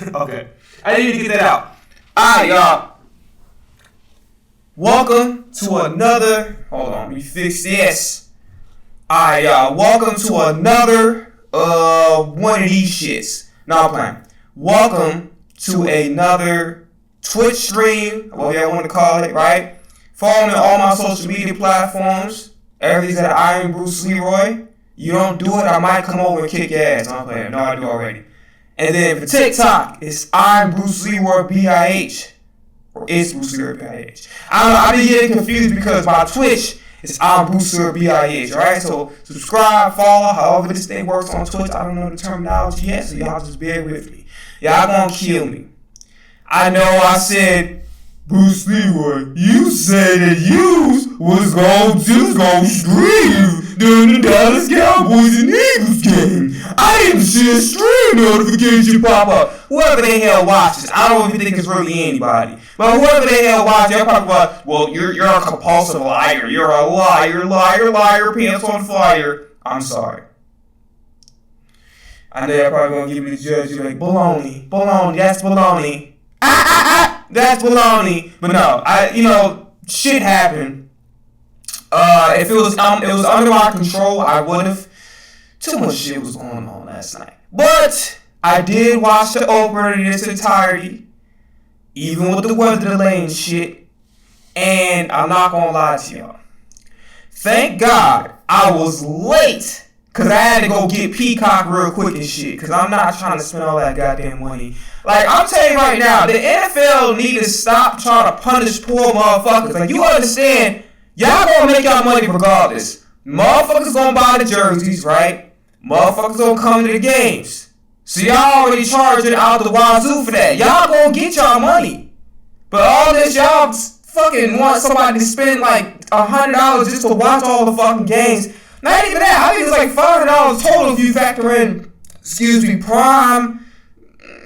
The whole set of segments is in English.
Okay. I need to get that out. Alright, y'all. Welcome to another. Hold on, let me fix this. Alright, y'all. Welcome to another one of these shits. No, I'm playing. Welcome to another Twitch stream, whatever you want to call it, right? Follow me on all my social media platforms. Everything's at I am Bruce Leroy. You don't do it, I might come over and kick your ass. I'm playing. No, I do already. And then for TikTok, it's I'm Bruce Leroy BIH. Or it's Bruce Leroy BIH. I don't know, I be getting confused because my Twitch is I'm Bruce Leroy BIH, alright? So subscribe, follow, however this thing works on Twitch. I don't know the terminology yet, so y'all just bear with me. Y'all gonna kill me. I know I said, Bruce Leroy, you said that you was gonna stream during the Dallas Cowboys and Eagles game. I didn't see a stream notification pop up. Whoever the hell watches, I don't even think it's really anybody. But whoever the hell watches, they're probably like, well, you're a compulsive liar. You're a liar, pants on fire. I'm sorry. I know they're probably gonna give me the judge. You're like, baloney, that's baloney. That's baloney. But no, shit happened. If it was under my control, I would have. Too much shit was going on last night. But I did watch the opener in its entirety, even with the weather delay and shit. And I'm not gonna lie to y'all. Thank God I was late. Cause I had to go get Peacock real quick and shit. Cause I'm not trying to spend all that goddamn money. Like, I'm telling you right now, the NFL need to stop trying to punish poor motherfuckers. Like, you understand, y'all gonna make y'all money regardless. Motherfuckers gonna buy the jerseys, right? Motherfuckers gonna come to the games. So y'all already charging out the wazoo for that. Y'all gonna get y'all money. But all this, y'all fucking want somebody to spend like $100 just to watch all the fucking games. Not even that. I think it's like $500 total if you factor in, Prime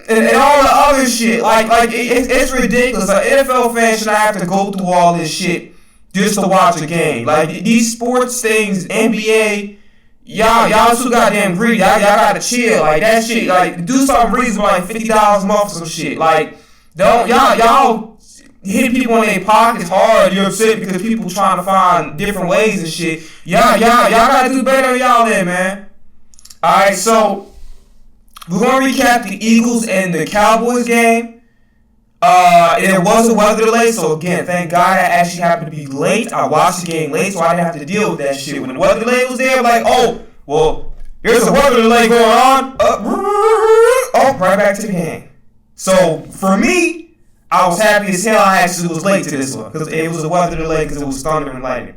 and all the other shit. Like it's ridiculous. An NFL fan should not have to go through all this shit just to watch a game. Like these sports things, NBA, y'all too goddamn greedy. Y'all gotta chill. Like that shit. Like do something reasonable, like $50 a month or some shit. Like don't y'all hit people in their pockets hard. You're upset because people trying to find different ways and shit. Y'all gotta do better than y'all there, man. Alright, so we're gonna recap the Eagles and the Cowboys game. There was a weather delay, so again, thank God I actually happened to be late. I watched the game late, so I didn't have to deal with that shit. When the weather delay was there, I'm like, oh, well, there's a weather delay going on. Right back to the game. So for me, I was happy as hell I actually was late to this one. Because it was a weather delay because it was thunder and lightning.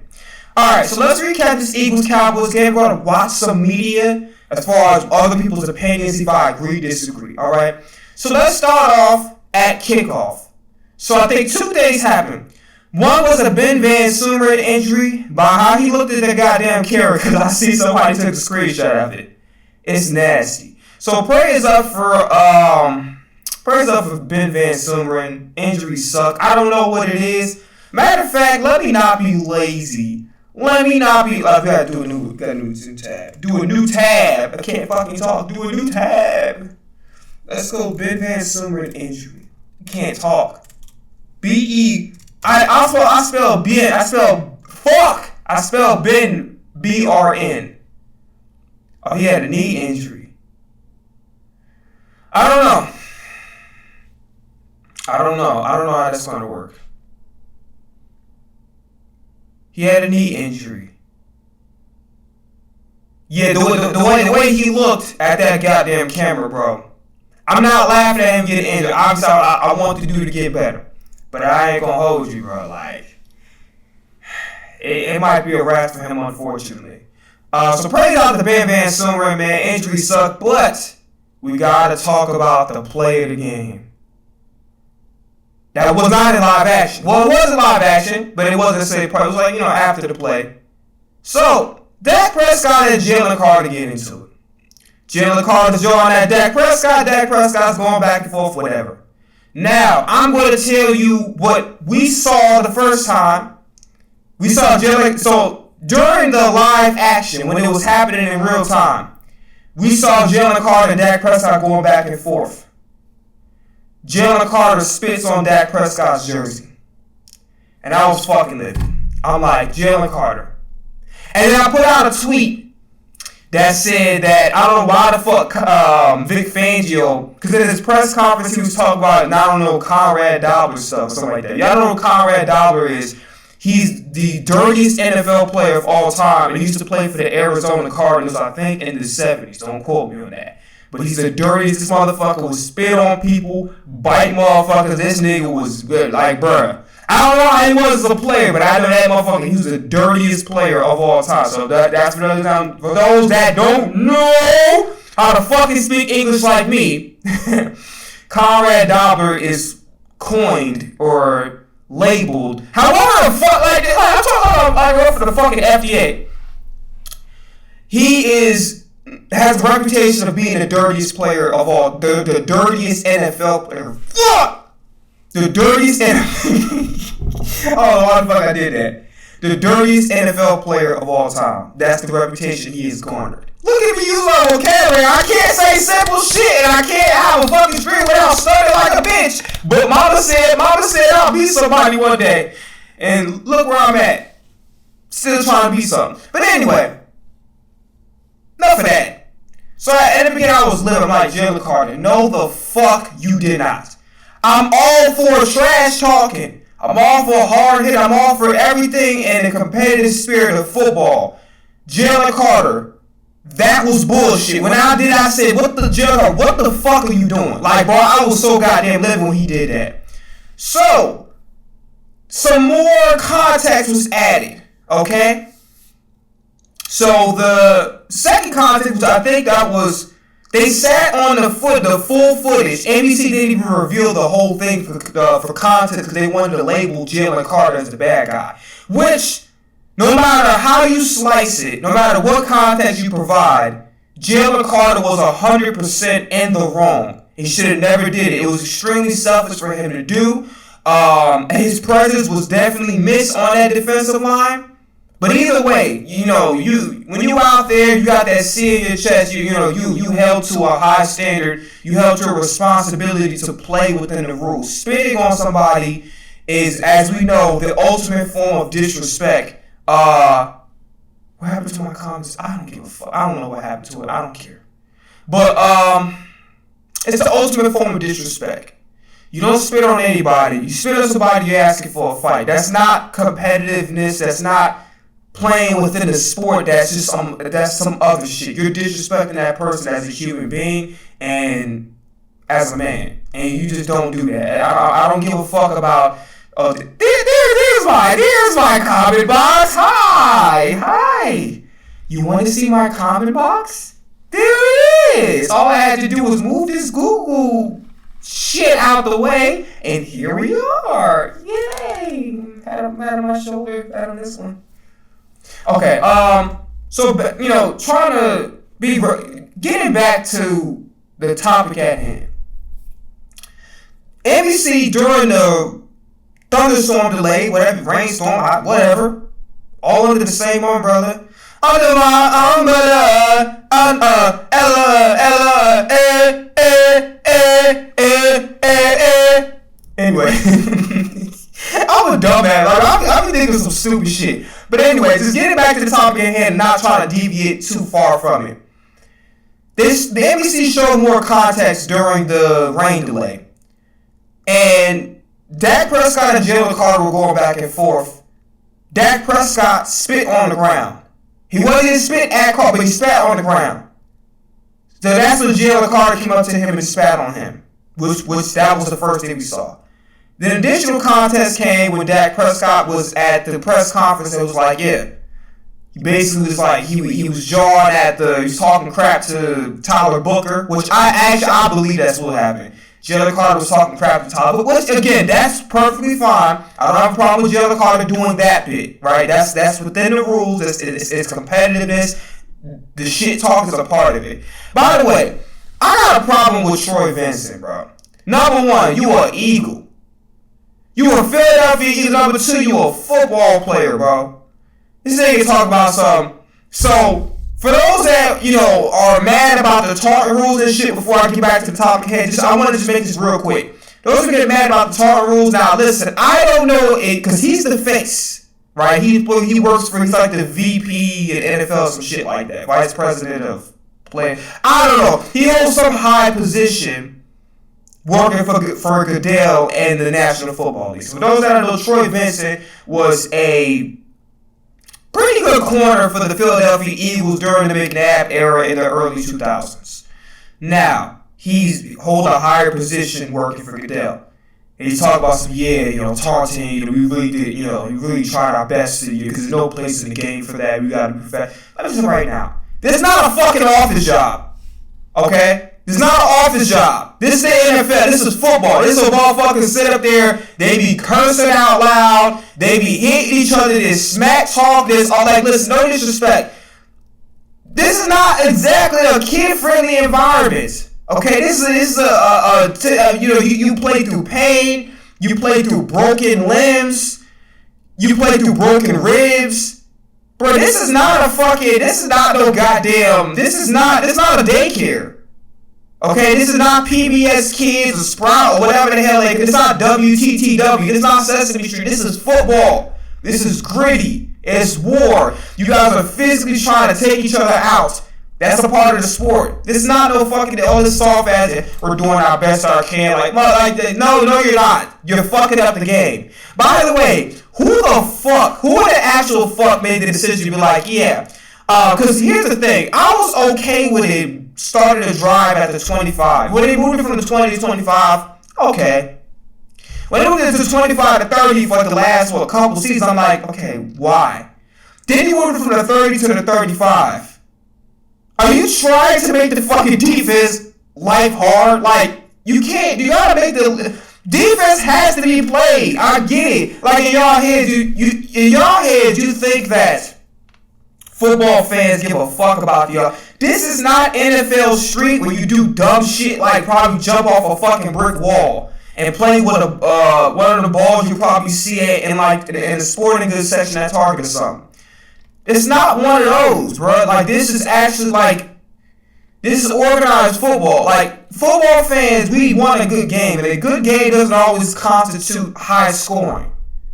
Alright, so let's recap this Eagles-Cowboys game. We're going to watch some media as far as other people's opinions, if I agree, disagree. Alright? So let's start off at kickoff. So I think two things happened. One was a Ben Van Sumeren injury by how he looked at the goddamn camera because I see somebody took a screenshot of it. It's nasty. So prayers up for Ben Van Sumeren. Injuries suck. I don't know what it is. Matter of fact, let me not be lazy. Let me not be. I gotta do a new tab. Do a new tab. I can't fucking talk. Do a new tab. Let's go. Ben Van Sumeren injury. Can't talk. B-E. I spell Ben. I spell Ben B-R-N. Oh, he had a knee injury. I don't know how that's going to work. He had a knee injury. Yeah, the way he looked at that goddamn camera, bro. I'm not laughing at him getting injured. Obviously, I want the dude to get better. But I ain't going to hold you, bro. Like, it might be a wrap for him, unfortunately. So praise out to Ben Van Sumeren, man. Injuries suck, but we got to talk about the play of the game. That was not in live action. Well, it was in live action, but it wasn't the same part. It was like, after the play. So, Dak Prescott and Jalen Carter get into it. Jalen Carter's drawing at Dak Prescott. Dak Prescott's going back and forth, whatever. Now, I'm going to tell you what we saw the first time. We saw Jalen. So, during the live action, when it was happening in real time, we saw Jalen Carter and Dak Prescott going back and forth. Jalen Carter spits on Dak Prescott's jersey. And I was fucking livid. I'm like, Jalen Carter. And then I put out a tweet that said that I don't know why the fuck Vic Fangio, because in his press conference he was talking about, and I don't know, Conrad Dobler stuff or something like that. Y'all don't know who Conrad Dobler is. He's the dirtiest NFL player of all time, and he used to play for the Arizona Cardinals, I think, in the 70s. Don't quote me on that. But he's the dirtiest. This motherfucker would spit on people, bite motherfuckers. This nigga was good. Like, bruh. I don't know how he was as a player, but I know that motherfucker, he was the dirtiest player of all time. So that's for those that don't know how to fucking speak English like me, Conrad Dobler is coined or labeled. However the fuck, like I'm talking about for the fucking FDA. He has the reputation of being the dirtiest player of all, the dirtiest NFL player. Fuck! The dirtiest NFL. Oh, why the fuck I did that? The dirtiest NFL player of all time. That's the reputation he has garnered. Look at me use my vocabulary. I can't say simple shit, and I can't have a fucking stream without stuttering like a bitch. But Mama said I'll be somebody one day. And look where I'm at. Still trying to be something. But anyway, enough of that. So at the beginning I was living like Jalen Carter. No, the fuck you did not. I'm all for trash talking. I'm all for hard hit. I'm all for everything in the competitive spirit of football. Jalen Carter, that was bullshit. When I did, I said, what the fuck are you doing? Like, bro, I was so goddamn living when he did that. So, some more context was added, okay? So, the second context, which I think that was, they sat on the full footage. NBC didn't even reveal the whole thing for context because they wanted to label Jalen Carter as the bad guy. Which, no matter how you slice it, no matter what context you provide, Jalen Carter was 100% in the wrong. He should have never did it. It was extremely selfish for him to do. His presence was definitely missed on that defensive line. But either way, when you out there, you got that C in your chest. You held to a high standard. You held to a responsibility to play within the rules. Spitting on somebody is, as we know, the ultimate form of disrespect. What happened to my comments? I don't give a fuck. I don't know what happened to it. I don't care. But it's the ultimate form of disrespect. You don't spit on anybody. You spit on somebody, you're asking for a fight. That's not competitiveness. That's not playing within the sport. That's just some other shit. You're disrespecting that person as a human being and as a man, and you just don't do that. I don't give a fuck about. There's my comment box. Hi. You want to see my comment box? There it is. All I had to do was move this Google shit out the way, and here we are. Yay! Pat on my shoulder. Pat on this one. Okay, so, trying to getting back to the topic at hand. NBC during the thunderstorm delay, whatever, rainstorm, whatever, all under the same umbrella. Under my umbrella, Anyway, I'm a dumbass. I've been thinking some stupid shit. But anyway, just getting back to the topic at hand and not trying to deviate too far from it. The NBC showed more context during the rain delay. And Dak Prescott and Jalen Carter were going back and forth. Dak Prescott spit on the ground. He wasn't spit at Carter, but he spat on the ground. So that's when Jalen Carter came up to him and spat on him. Which that was the first thing we saw. The additional contest came when Dak Prescott was at the press conference. It was like, yeah. He basically was like, he was jawing he was talking crap to Tyler Booker, which I believe that's what happened. Jalen Carter was talking crap to Tyler Booker, which, again, that's perfectly fine. I don't have a problem with Jalen Carter doing that bit, right? That's within the rules. It's competitiveness. The shit talk is a part of it. By the way, I got a problem with Troy Vincent, bro. Number one, you are Eagle. You a Philadelphia Eagle. Number two, you a football player, bro. This nigga talk about something. So, for those that, are mad about the taunting rules and shit, before I get back to the topic, I want to just make this real quick. Those who get mad about the target rules. Now, listen, I don't know it because he's the face, right? He works for, he's like the VP at NFL, some shit like that, vice president of play. I don't know. He holds some high position working for Goodell and the National Football League. So for those that don't know, Troy Vincent was a pretty good corner for the Philadelphia Eagles during the McNabb era in the early 2000s. Now, he's holding a higher position working for Goodell. And he's talking about some, taunting, we really did, we really tried our best to you because there's no place in the game for that. We got to be fast. Let me say right now, this is not a fucking office job. Okay? This is not an office job. This is the NFL. This is football. This is a motherfucker sit up there. They be cursing out loud. They be hitting each other. This smack talk. This all like, listen, no disrespect. This is not exactly a kid-friendly environment. Okay, this is you play through pain, you play through broken limbs, you play through broken ribs. Bro, this is not a daycare. Okay, this is not PBS Kids or Sprout or whatever the hell it's not WTTW, it's not Sesame Street, this is football. This is gritty. It's war. You guys are physically trying to take each other out. That's a part of the sport. This is not no fucking this soft ass. We're doing our best I can. No, you're not. You're fucking up the game. By the way, who the actual fuck made the decision to be like, yeah? Because here's the thing. I was okay with it starting to drive at the 25. When they moved it from the 20 to 25, okay. When they moved it to 25 to 30 for the last couple seasons, I'm like, okay, why? Then you moved it from the 30 to the 35. Are you trying to make the fucking defense life hard? Like, you can't. You gotta make the defense has to be played. I get it. Like in y'all heads, you think that football fans give a fuck about y'all. This is not NFL Street where you do dumb shit like probably jump off a fucking brick wall and play with one of the balls you probably see in the sporting goods section at Target or something. It's not one of those, bro. Like, this is actually, this is organized football. Like, football fans, we want a good game. And a good game doesn't always constitute high scoring.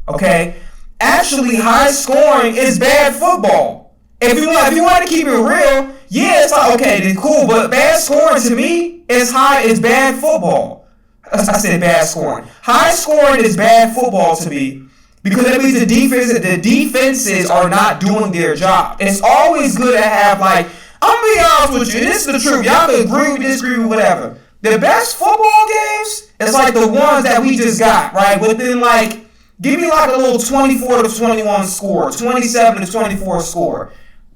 Okay? Actually, high scoring is bad football. If you want to keep it real, yeah, it's like, okay, it's cool. But bad scoring to me is bad football. I said bad scoring. High scoring is bad football to me. Because that means the defenses are not doing their job. It's always good to have, I'm going to be honest with you, this is the truth. Y'all can agree with disagree with whatever. The best football games is the ones that we just got, right? Within give me a little 24 to 21 score, 27 to 24 score.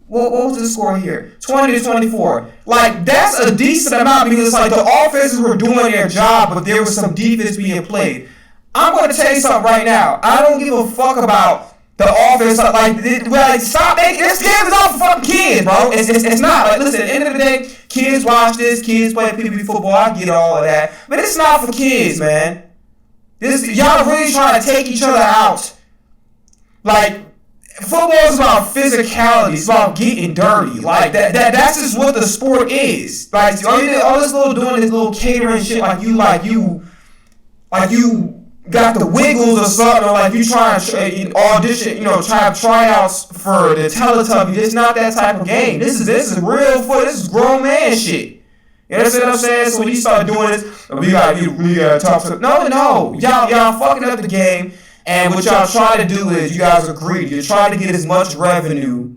What was the score here? 20 to 24. That's a decent amount because the offenses were doing their job, but there was some defense being played. I'm going to tell you something right now. I don't give a fuck about the offense. Stop making this game is all for fucking kids, bro. It's not. Listen, at the end of the day, kids watch this, kids play PB football. I get all of that, but it's not for kids, man. Y'all really trying to take each other out. Football is about physicality. It's about getting dirty. That's just what the sport is. All this little doing this little catering shit. You got the Wiggles or something, or you trying to audition, try tryouts for the Teletubbies. It's not that type of game. This is real foot. This is grown man shit. You understand what I'm saying? So when you start doing this, we gotta talk to. No, y'all fucking up the game. And what y'all trying to do is you guys agree. You're trying to get as much revenue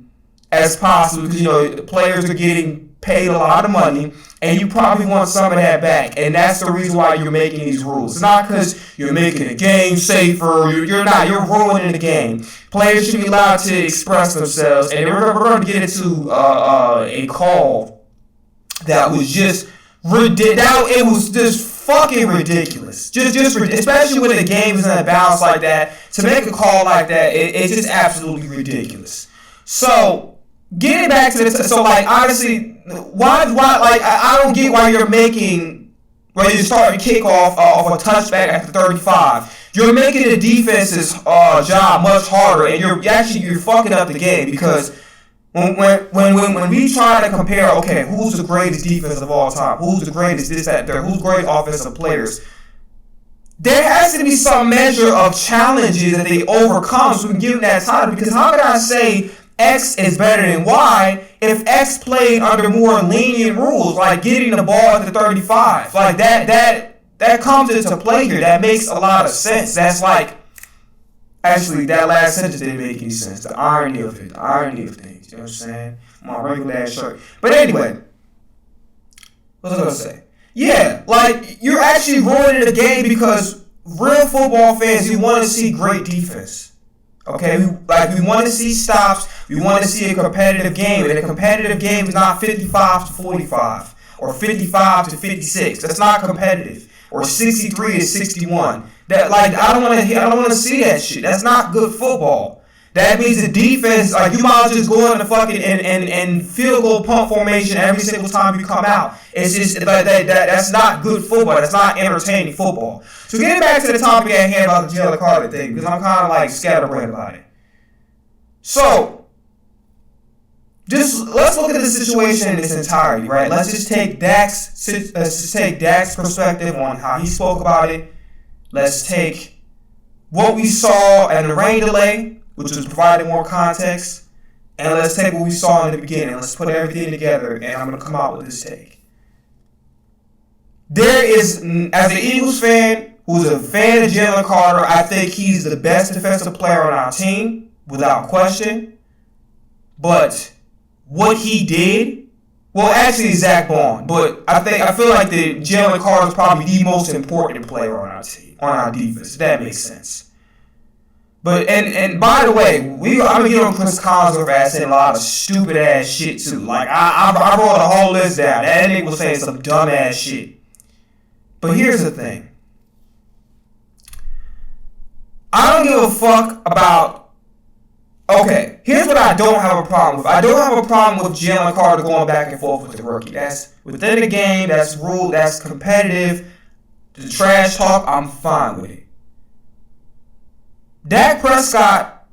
as possible because the players are getting paid a lot of money, and you probably want some of that back. And that's the reason why you're making these rules. It's not because you're making the game safer. You're not. You're ruining the game. Players should be allowed to express themselves. And we're going to get into a call that was just ridiculous. It was just fucking ridiculous. Just especially when the game is in a balance like that. To make a call like that, it's just absolutely ridiculous. So, getting back to this, honestly, why, I don't get why you're starting kickoff off a touchback after 35. You're making the defense's job much harder, and you're fucking up the game because when we try to compare, okay, who's the greatest defense of all time? Who's the greatest this, that, there? Who's great offensive players? there has to be some measure of challenges that they overcome so we can give them that title. Because how can I say X is better than Y if X played under more lenient rules, like getting the ball at the 35? Like that comes into play here. That makes a lot of sense. That's like, actually, that last sentence didn't make any sense. The irony of it, the irony of things. You know what I'm saying? My regular ass shirt. But anyway, what was I gonna say? Yeah, like, you're actually ruining the game because real football fans, we want to see great defense. Okay, we want to see stops. We want to see a competitive game, and a competitive game is not 55 to 45 or 55 to 56. That's not competitive. Or 63 to 61. That, like, I don't want to see that shit. That's not good football. That means the defense, like, you might as well just go in the fucking and field goal punt formation every single time you come out. It's just that's not good football. That's not entertaining football. So getting back to the topic at hand about the Jalen Carter thing, because I'm kind of like scatterbrained about it. So just let's look at the situation in its entirety, right? Let's just take Dak's perspective on how he spoke about it. Let's take what we saw in the rain delay, which was providing more context, and let's take what we saw in the beginning. Let's put everything together, and I'm going to come out with this take. There is, as an Eagles fan who's a fan of Jalen Carter, I think he's the best defensive player on our team, without question. But what he did, well, actually Zach Bond, but I feel like that Jalen Carter is probably the most important player on our team, on our defense. If that makes sense. But and by the way, I'm gonna get on Chris Collinsworth ass saying a lot of stupid ass shit too. Like I wrote a whole list down. That nigga was saying some dumb ass shit. But here's the thing. I don't give a fuck about. Okay, here's what I don't have a problem with. I don't have a problem with Jalen Carter going back and forth with the rookie. That's within the game. That's rule. That's competitive. The trash talk, I'm fine with it. Dak Prescott,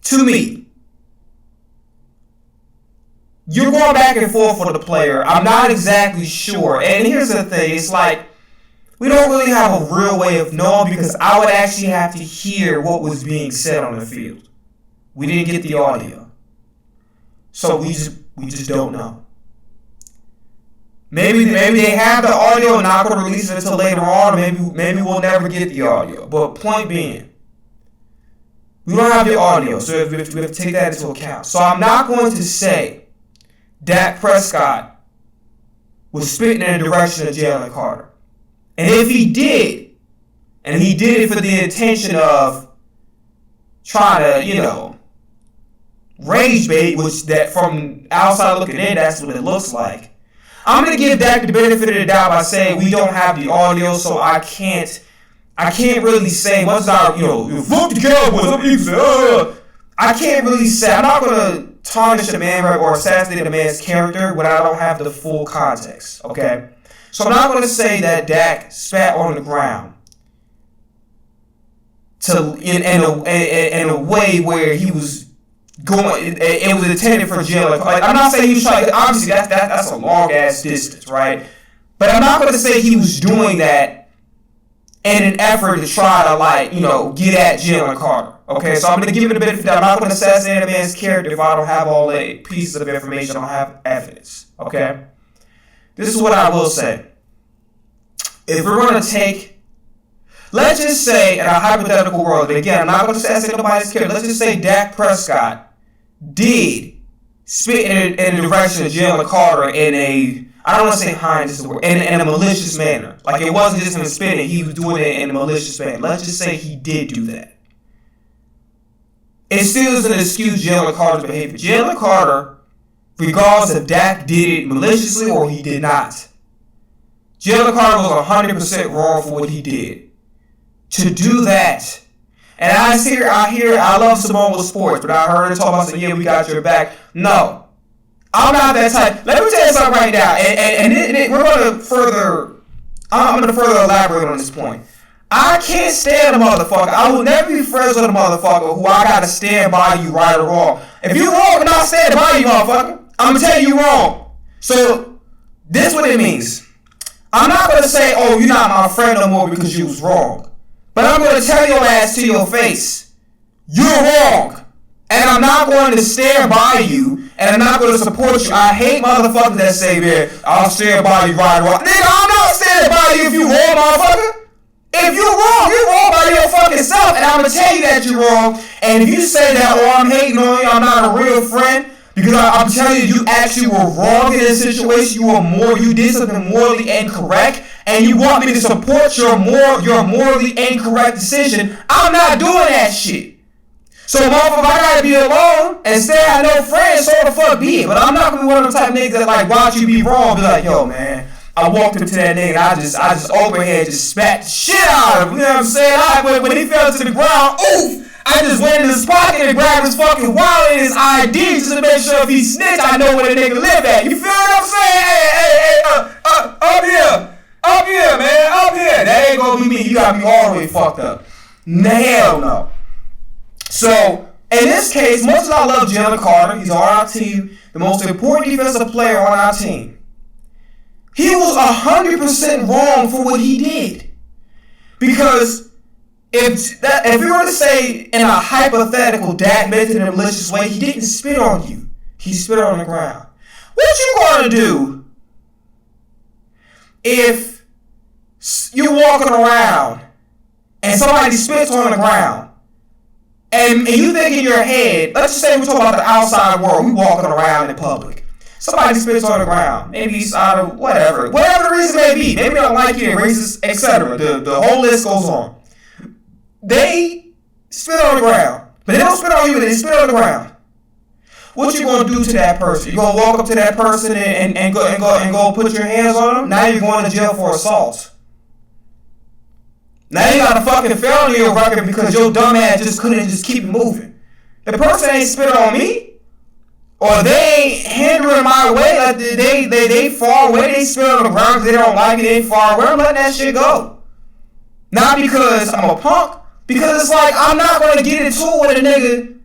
to me, you're going back and forth for the player. I'm not exactly sure. And here's the thing. It's like, we don't really have a real way of knowing because I would actually have to hear what was being said on the field. We didn't get the audio. So we just don't know. Maybe they have the audio and not going to release it until later on. Or maybe we'll never get the audio. But point being, we don't have the audio, so we have to take that into account. So I'm not going to say Dak Prescott was spitting in the direction of Jalen Carter. And if he did, and he did it for the intention of trying to, rage bait, which that from outside looking in, that's what it looks like. I'm going to give Dak the benefit of the doubt by saying we don't have the audio, so I can't really say, once I, fuck the Cowboys, I can't really say, I'm not going to tarnish a man or assassinate a man's character when I don't have the full context, okay? So I'm not going to say that Dak spat on the ground in a way where he was going, it was intended for Jalen. Like, I'm not saying he was trying. Obviously, that's a long ass distance, right? But I'm not going to say he was doing that in an effort to try to get at Jalen Carter. Okay, so I'm going to give it a benefit of the doubt. I'm not going to assassinate a man's character if I don't have all the pieces of information. I don't have evidence. Okay, this is what I will say. If we're going to take, let's just say in a hypothetical world, and again, I'm not going to assassinate nobody's character. Let's just say Dak Prescott did spit in the direction of Jalen Carter in a, I don't want to say Heinz is the word, in a malicious manner. Like, it wasn't just him spitting, he was doing it in a malicious manner. Let's just say he did do that. It still doesn't excuse Jalen Carter's behavior. Jalen Carter, regardless if Dak did it maliciously or he did not, Jalen Carter was 100% wrong for what he did. To do that, and I love Simone with sports, but I heard her talk about saying, yeah, we got your back. No, I'm not that type. Let me tell you something right now, and we're going to further, I'm going to further elaborate on this point. I can't stand a motherfucker. I will never be friends with a motherfucker who I got to stand by you right or wrong. If you're wrong, I'm not standing by you, motherfucker. I'm going to tell you wrong. So, this is what it means. I'm not going to say, oh, you're not my friend no more because you was wrong. But I'm going to tell your ass to your face, you're wrong. And I'm not going to stand by you, and I'm not going to support you. I hate motherfuckers that say, man, I'll stand by you right or wrong. Nigga, I'm not standing by you if you wrong, motherfucker. If you're wrong by your fucking self, and I'm going to tell you that you're wrong. And if you say that, oh, I'm hating on you, I'm not a real friend, because I'm telling you, you actually were wrong in this situation, you did something morally incorrect, and you want me to support your morally incorrect decision, I'm not doing that shit. So, motherfucker, I gotta be alone and stay at no friends, so the fuck be it. But I'm not gonna be one of them type of niggas that like watch you be wrong, be like, yo, man, I walked up to that nigga and I just overhead just spat the shit out of him. You know what I'm saying? When he fell to the ground, oof! I just went in his pocket and grabbed his fucking wallet and his ID just to make sure if he snitched, I know where the nigga live at. You feel what I'm saying? Hey, up here, man, up here. That ain't gonna be me. You got me all the way fucked up. Hell no. So, in this case, much as I love Jalen Carter, he's on our team, the most important defensive player on our team. He was 100% wrong for what he did. Because if we were to say in a hypothetical, Dak meant it in a malicious way, he didn't spit on you. He spit on the ground. What you gonna do if you're walking around and somebody spits on the ground? And you think in your head, let's just say we're talking about the outside world, we walking around in public. Somebody spits on the ground. Maybe he's out of whatever the reason may be. Maybe they don't like you, racist, etc. The whole list goes on. They spit on the ground. But they don't spit on you, they spit on the ground. What you gonna do to that person? You gonna walk up to that person and go put your hands on them? Now you're going to jail for assault. Now you got a fucking felony on your record because your dumb ass just couldn't just keep moving. The person ain't spit on me, or they ain't hindering my way. Like they far away. They spit on the ground because they don't like it. They ain't far away. I'm letting that shit go. Not because I'm a punk, because it's like I'm not gonna get into it with a nigga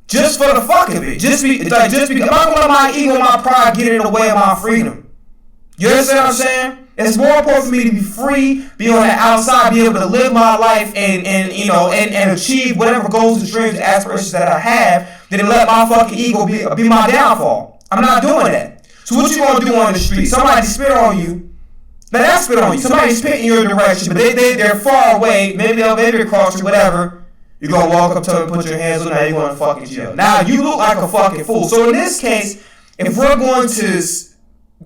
just for the fuck of it. Just because I'm not gonna let my ego, my pride get in the way of my freedom. You understand what I'm saying? It's more important for me to be free, be on the outside, be able to live my life and achieve whatever goals and dreams and aspirations that I have, than to let my fucking ego be my downfall. I'm not doing that. So what you gonna do on the street? Somebody spit on you. Now that's spit on you. Somebody spit in your direction, but they're far away. Maybe across you, whatever. You're gonna walk up to them, put your hands on them, now you're going to fucking jail. Now you look like a fucking fool. So in this case, if we're going to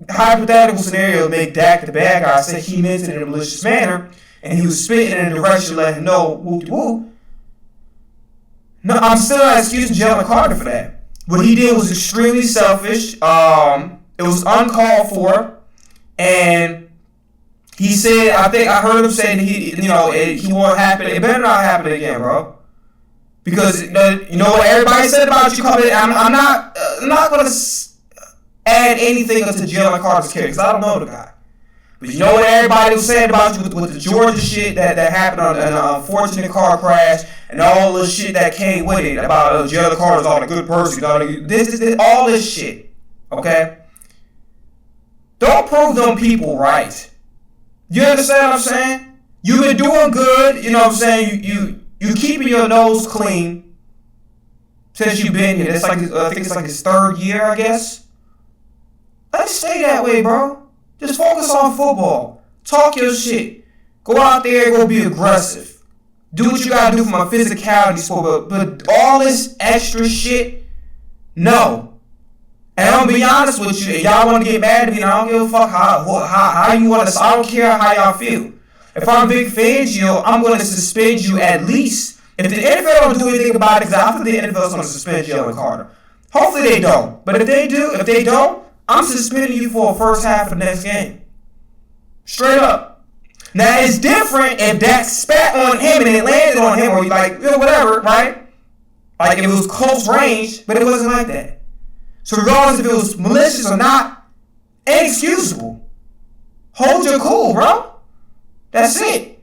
hypothetical scenario make Dak the bad guy, say he meant it in a malicious manner and he was spitting in a direction to let him know whoop. No, I'm still not excusing Jalen Carter for that. What he did was extremely selfish. It was uncalled for, and he said, I think I heard him say that he won't happen. It better not happen again, bro. Because you know what everybody said about you coming in. I'm not gonna add anything to Jalen Carter's character, because I don't know the guy. But you know what everybody was saying about you with the Georgia shit that happened on an unfortunate car crash and all the shit that came with it about Jalen Carter's all a good person. All this shit, okay? Don't prove them people right. You understand what I'm saying? You've been doing good, you know what I'm saying? You keeping your nose clean since you've been here. It's like I think it's like his third year, I guess. Let's stay that way, bro. Just focus on football. Talk your shit. Go out there and go be aggressive. Do what you gotta do from a physicality sport. But all this extra shit, no. And I'm gonna be honest with you. If y'all wanna get mad at me, I don't give a fuck how you wanna. I don't care how y'all feel. If I'm Vic Fangio, I'm gonna suspend you at least. If the NFL don't do anything about it, because I think the NFL's gonna suspend Jalen Carter. Hopefully they don't. But if they don't, I'm suspending you for a first half of the next game. Straight up. Now, it's different if Dak spat on him and it landed on him, or whatever, right? Like if it was close range, but it wasn't like that. So regardless if it was malicious or not, inexcusable. Hold your cool, bro. That's it.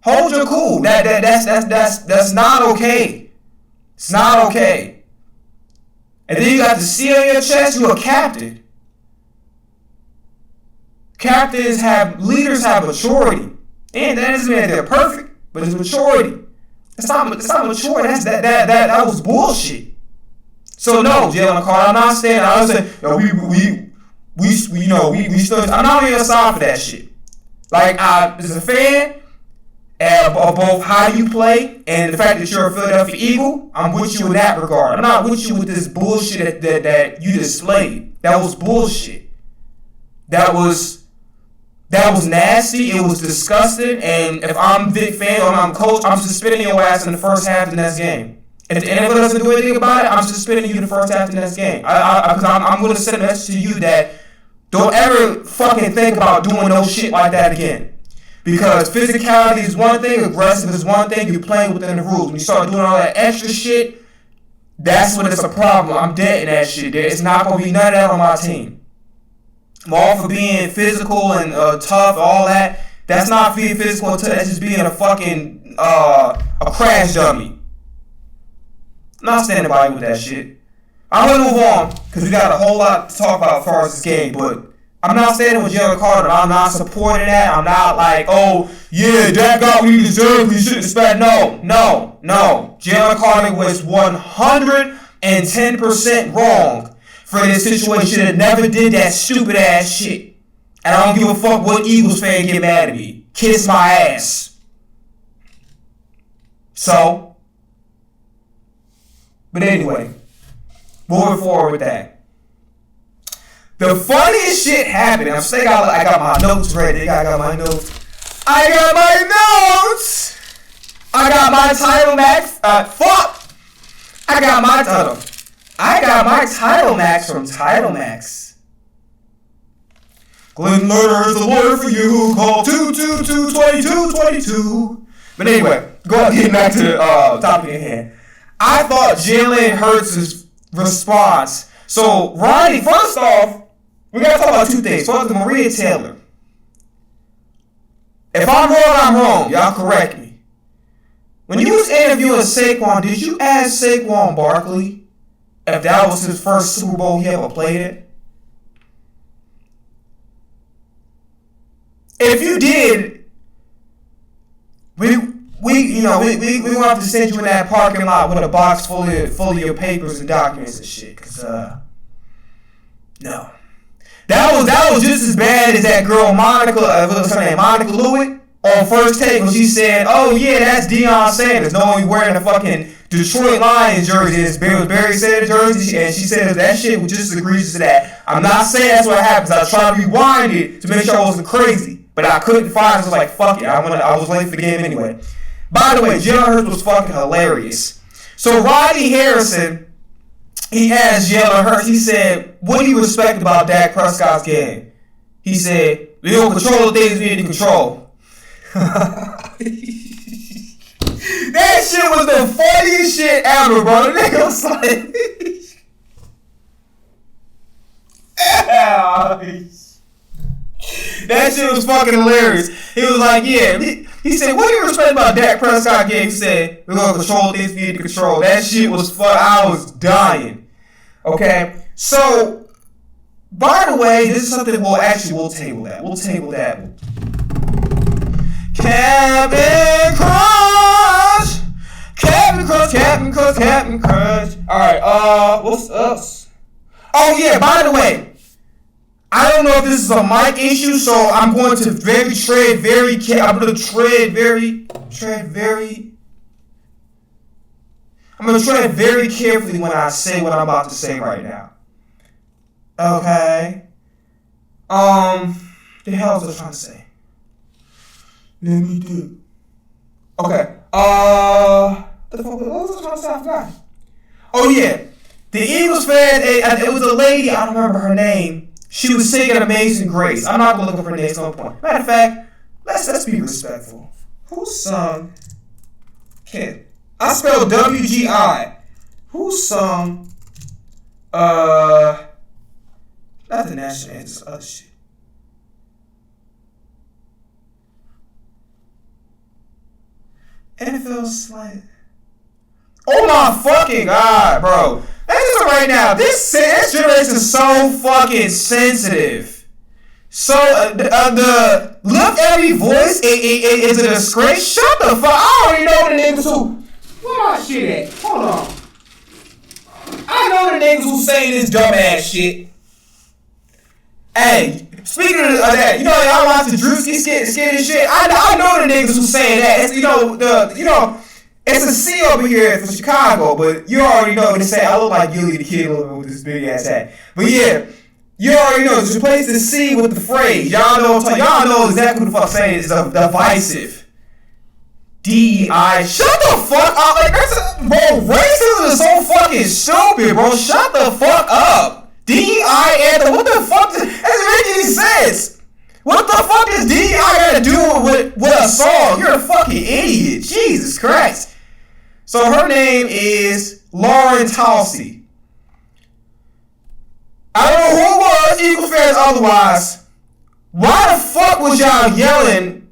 Hold your cool. That's not okay. It's not okay. And then you got the C on your chest, you're a captain. leaders have maturity. And that doesn't mean that they're perfect, but it's maturity. It's not mature. That was bullshit. So no, Jalen Carter, I'm not saying. I was saying, we stood. I'm not even aside for that shit. Like, as a fan of both how you play and the fact that you're a Philadelphia Eagle, I'm with you in that regard. I'm not with you with this bullshit that you displayed. That was bullshit. That was nasty. It was disgusting. And if I'm Vic fan or I'm coach, I'm suspending your ass in the first half of the next game. And if the NFL doesn't do anything about it, I'm suspending you in the first half of the next game. Because I'm going to send a message to you that don't ever fucking think about doing no shit like that again. Because physicality is one thing, aggressive is one thing, you're playing within the rules. When you start doing all that extra shit, that's when it's a problem. I'm dead in that shit. It's not going to be none of that on my team. I'm all for being physical and tough, all that. That's not being physical and tough. That's just being a fucking a crash dummy. I'm not standing by you with that shit. I'm going to move on because we got a whole lot to talk about as far as this game, but I'm not standing with Jalen Carter. I'm not supporting that. I'm not like, oh, yeah, Dak got what he deserved. He shouldn't expect. No. Jalen Carter was 110% wrong for this situation and never did that stupid ass shit. And I don't give a fuck what Eagles fan get mad at me. Kiss my ass. So, but anyway, moving forward with that. The funniest shit happened. I'm saying I got my notes ready. I got my notes. I got my title max. I got my title max from Title Max. Glenn Lerner is the lawyer for you. Call 222-2222. But anyway, getting back to the topic at hand. I thought Jalen Hurts' response. So, Ronnie, first off, we got to talk about two things. First, Maria Taylor. If I'm wrong, I'm wrong. Y'all correct me. When you was interviewing Saquon, did you ask Saquon Barkley if that was his first Super Bowl he ever played in? If you did, we gonna have to send you in that parking lot with a box full of your papers and documents and shit. Cause no. That was just as bad as that girl Monica, what's her name, Monica Lewitt, on First Take when she said, "Oh yeah, that's Deion Sanders," knowing wearing a fucking Detroit Lions jersey, it's Barry Sanders jersey, and she said that shit was just egregious to that. I'm not saying that's what happens. I tried to rewind it to make sure I wasn't crazy, but I couldn't find it. So I was like, fuck it, I was late for the game anyway. By the way, Jalen Hurts was fucking hilarious. So Rodney Harrison, he asked Jalen Hurts, he said, what do you respect about Dak Prescott's game? He said, we don't control the things we need to control. That shit was the funniest shit ever, bro. The nigga was like, that shit was fucking hilarious. He was like, yeah. He said, what do you respect about Dak Prescott game? He said, we're going to control things we need to control. That shit was fun. I was dying. Okay? So, by the way, this is something we'll table that. We'll table that. Captain Crunch. Alright, what's up? Oh yeah, by the way, I don't know if this is a mic issue, so I'm going to tread very carefully when I say what I'm about to say right now. Okay. The hell was I trying to say? Let me do. Okay. What the fuck was I trying to say? I forgot. Oh yeah. The Eagles fan, it was a lady, I don't remember her name. She was singing Amazing Grace. I'm not gonna look up her name at some point. Matter of fact, let's be respectful. Who sung? Kid. I spelled WGI. Who sung? Not the national anthem, this other shit. NFL slang. Oh my fucking god, bro. That's just right now. This generation is so fucking sensitive. So the lift every voice is a disgrace. Shut the fuck. I already know the niggas who. Where my shit at? Hold on. I know the niggas who saying this dumbass shit. Hey, speaking of that, you know y'all watch the Drewski skit and shit. I know the niggas who saying that. It's, it's a C over here for Chicago, but you already know they say I look like Gilly the Kid a little bit with this big ass hat. But yeah. You already know, just replace the C with the phrase. Y'all know exactly what the fuck saying is divisive. DEI. Shut the fuck up. Like, bro, racism is so fucking stupid, bro. Shut the fuck up. DEI anthem. What the fuck? That doesn't make any sense. What the fuck does DEI got to do with a song? You're a fucking idiot. Jesus Christ. So her name is Lauren Talsey. I don't know who it was, Eagles fans otherwise. Why the fuck was y'all yelling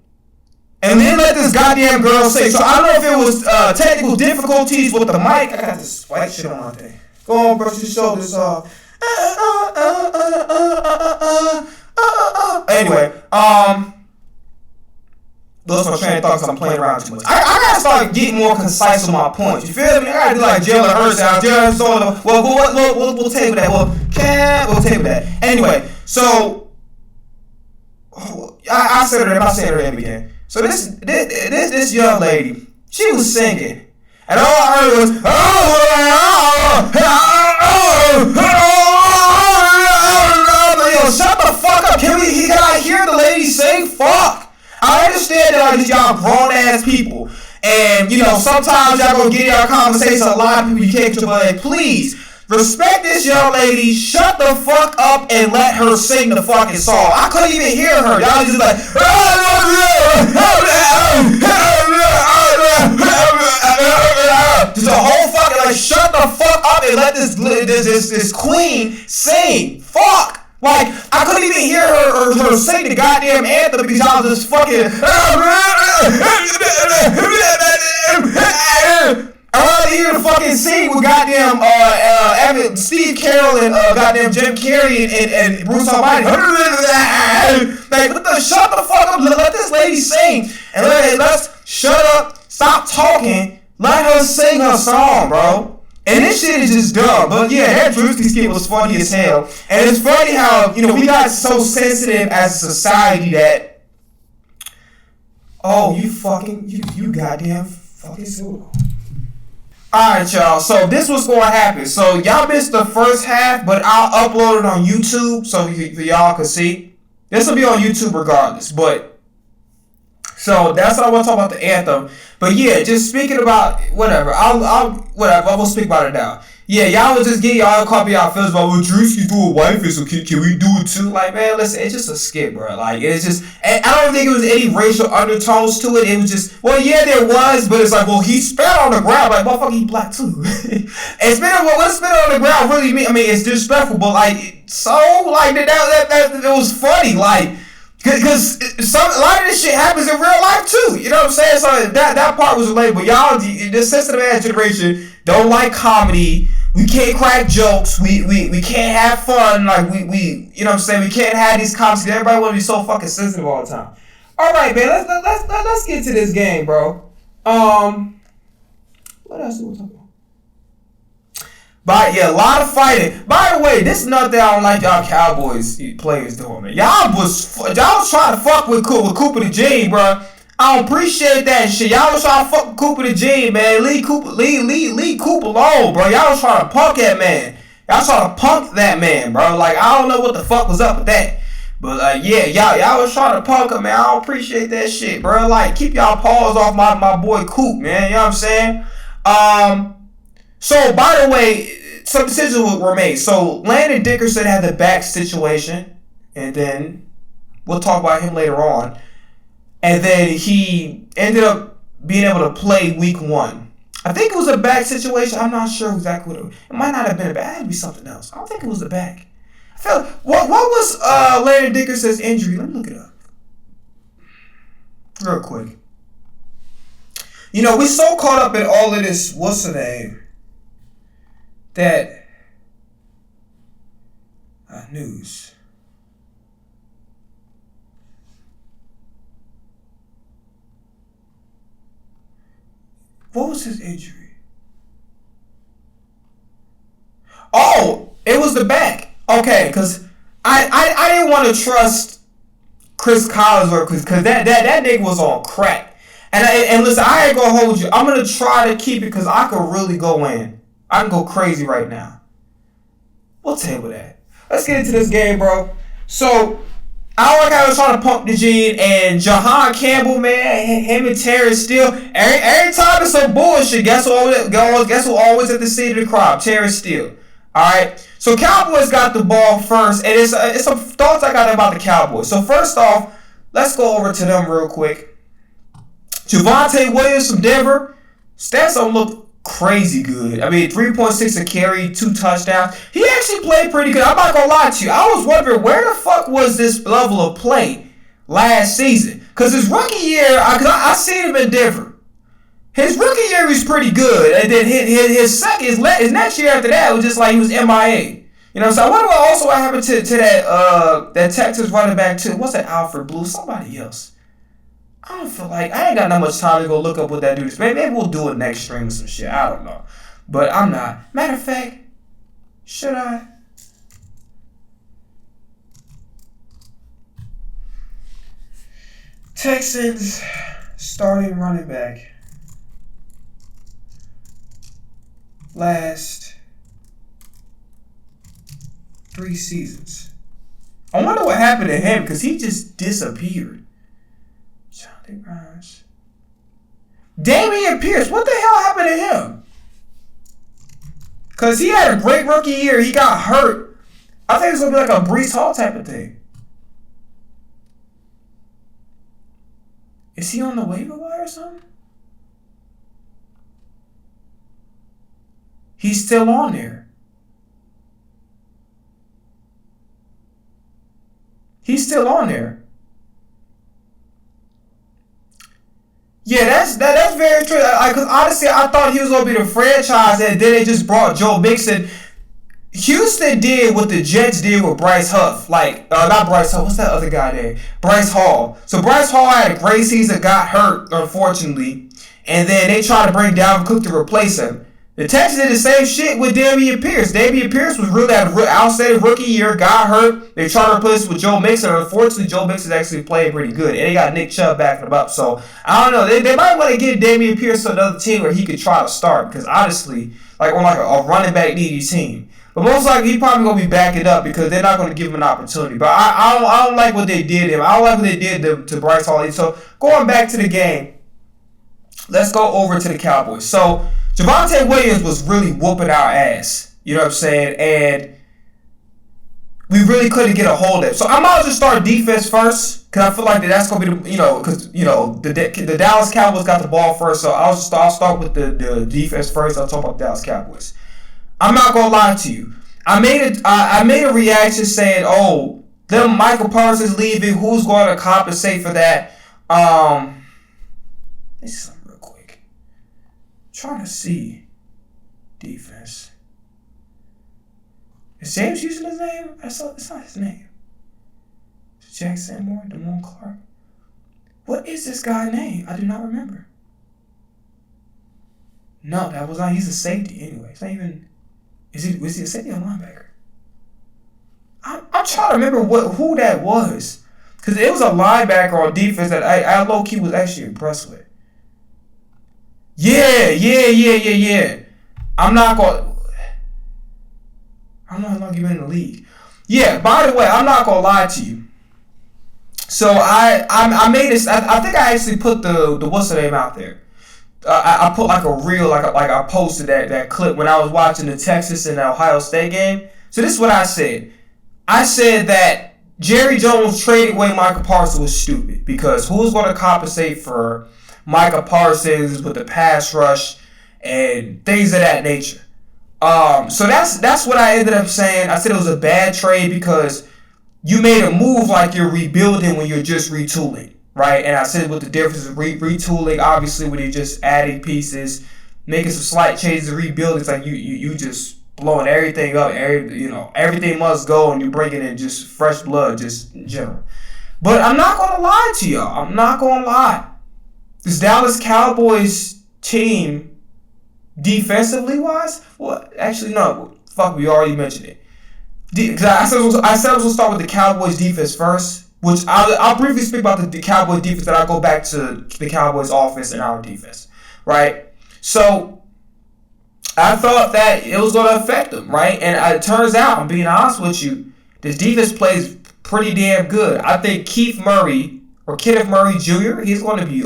and then let this goddamn girl say? So I don't know if it was technical difficulties with the mic. I got this white shit on my thing. Go on, brush your shoulders off. Anyway, those are my train of thoughts. I'm playing around too much. I gotta start getting more concise on my points. You feel me? I gotta do like Jalen Hurts out. Jalen Hurts. Well, we'll table that. We'll table that. Anyway, so I said her. I said her name again. So this young lady, she was singing, and all I heard was yo, shut the fuck up. Can I hear the lady sing? Fuck. I understand that y'all grown ass people, and sometimes y'all gonna get in our conversation. A lot of people you can't control, but please respect this young lady. Shut the fuck up and let her sing the fucking song. I couldn't even hear her. Y'all just like just a whole fucking like shut the fuck up and let this queen sing. Fuck. Like, I couldn't even hear her sing the goddamn anthem because I was just fucking. I rather hear the fucking scene with goddamn Steve Carroll and goddamn Jim Carrey and Bruce Almighty. Like, shut the fuck up. Let this lady sing. And let's shut up, stop talking, let her sing her song, bro. And this shit is just dumb. But yeah, that Drewski skit was funny as hell. And it's funny how, we got so sensitive as a society that, you goddamn fucking pseudo. Alright, y'all. So this was going to happen. So y'all missed the first half, but I'll upload it on YouTube so y'all can see. This will be on YouTube regardless. But so that's what I want to talk about the anthem. But yeah, just speaking about whatever. I will speak about it now. Yeah, y'all was just getting y'all copy y'all feels about what Drewski do a whiteface, so can we do it too? Like, man, listen, it's just a skit, bro. Like, it's just, and I don't think it was any racial undertones to it. It was just, well, yeah, there was, but it's like, well, he spat on the ground. Like, motherfucker, he black too. And what spit on the ground really mean? I mean, it's disrespectful, but like, so, like, that it was funny, like, Cause a lot of this shit happens in real life too. You know what I'm saying? So that part was relatable. But y'all, this sensitive ass generation don't like comedy. We can't crack jokes. We can't have fun. Like we you know what I'm saying? We can't have these comments. Everybody want to be so fucking sensitive all the time. All right, man. Let's get to this game, bro. What else do we talk about? But yeah, a lot of fighting. By the way, this is nothing I don't like y'all Cowboys players doing, man. Y'all was trying to fuck with Cooper the G, bro. I don't appreciate that shit. Y'all was trying to fuck with Cooper the G, man. Leave Cooper alone, bro. Y'all was trying to punk that man. Y'all trying to punk that man, bro. Like, I don't know what the fuck was up with that. But yeah, y'all was trying to punk him, man. I don't appreciate that shit, bro. Like, keep y'all paws off my boy Coop, man. You know what I'm saying? So, by the way, some decisions were made. So, Landon Dickerson had the back situation, and then we'll talk about him later on. And then he ended up being able to play week 1. I think it was a back situation. I'm not sure exactly what it might not have been a back. It had to be something else. I don't think it was the back. I feel what was Landon Dickerson's injury? Let me look it up real quick. You know, we so caught up in all of this. What's the name? That. News. What was his injury? Oh, it was the back. Okay, because I didn't want to trust Chris Collinsworth because that nigga was on crack. And listen, I ain't gonna hold you. I'm gonna try to keep it because I could really go in. I can go crazy right now. We'll table that. Let's get into this game, bro. So I don't like how I was trying to pump the gene, and Jahan Campbell, man, him and Terrence Steele. Every time it's some bullshit, guess who always at the scene of the crowd? Terrence Steele. Alright? So Cowboys got the ball first, and it's some thoughts I got about the Cowboys. So first off, let's go over to them real quick. Javonte Williams from Denver, stats don't look crazy good. I mean, 3.6 a carry, 2 touchdowns. He actually played pretty good. I'm not gonna lie to you. I was wondering where the fuck was this level of play last season? Because his rookie year, I seen him in Denver. His rookie year was pretty good, and then his next year after that was just like he was MIA. You know what I'm saying? I wonder what happened to that Texas running back too. What's that, Alfred Blue? Somebody else. I don't feel like I ain't got that much time to go look up what that dude is. Maybe we'll do it next stream or some shit. I don't know. But I'm not. Matter of fact, should I? Texans starting running back last 3 seasons. I wonder what happened to him because he just disappeared. Damian Pierce, what the hell happened to him? Because he had a great rookie year. He got hurt. I think it's going to be like a Breece Hall type of thing. Is he on the waiver wire or something? He's still on there. He's still on there. Yeah, that's very true. Because honestly, I thought he was gonna be the franchise, and then they just brought Joe Mixon. Houston did what the Jets did with Bryce Huff. Not Bryce Huff. What's that other guy there? Bryce Hall. So Bryce Hall had a great season, got hurt, unfortunately, and then they tried to bring Dalvin Cook to replace him. The Texans did the same shit with Damian Pierce. Damian Pierce was really had an outstanding rookie year, got hurt. They tried to replace him with Joe Mixon. Unfortunately, Joe Mixon actually played pretty good. And they got Nick Chubb backing him up. So, I don't know. They might want to give Damian Pierce to another team where he could try to start. Because honestly, on a running back needy team. But most likely, he's probably going to be backing up because they're not going to give him an opportunity. But I don't like what they did to him. I don't like what they did to Bryce Hall. So, going back to the game, let's go over to the Cowboys. So, Javonte Williams was really whooping our ass. You know what I'm saying? And we really couldn't get a hold of it. So I might as well start defense first because I feel like that's going to be the Dallas Cowboys got the ball first. So I'll start with the defense first. I'll talk about the Dallas Cowboys. I'm not going to lie to you. I made a reaction saying, oh, them Michael Parsons leaving. Who's going to compensate for that? This is something real quick. Trying to see defense. Is James using his name? It's not his name. Jack Sanborn, Damone Clark. What is this guy's name? I do not remember. No, that was not. He's a safety anyway. It's not even. Was he a safety or linebacker? I'm trying to remember who that was, because it was a linebacker on defense that I low key was actually impressed with. Yeah. I'm not going. I don't know how long you've been in the league. Yeah. By the way, I'm not gonna lie to you. So I made this. I think I actually put the what's the name out there. I put like a reel, like I posted that clip when I was watching the Texas and Ohio State game. So this is what I said. I said that Jerry Jones trading away Micah Parsons was stupid because who's going to compensate for Micah Parsons with the pass rush and things of that nature. So that's what I ended up saying. I said it was a bad trade because you made a move like you're rebuilding when you're just retooling. Right, and I said what the difference is retooling, obviously, when you're just adding pieces, making some slight changes, rebuilding. It's like you just blowing everything up. Everything must go, and you're bringing in just fresh blood, just in general. But I'm not gonna lie to y'all. I'm not gonna lie. This Dallas Cowboys team defensively wise. Well, actually, no. Fuck, we already mentioned it. I said I was going to start with the Cowboys defense first, which I'll briefly speak about the Cowboys defense, then I'll go back to the Cowboys offense and our defense, right? So, I thought that it was going to affect them, right? And it turns out, I'm being honest with you, this defense plays pretty damn good. I think Kenneth Murray Jr., he's going to be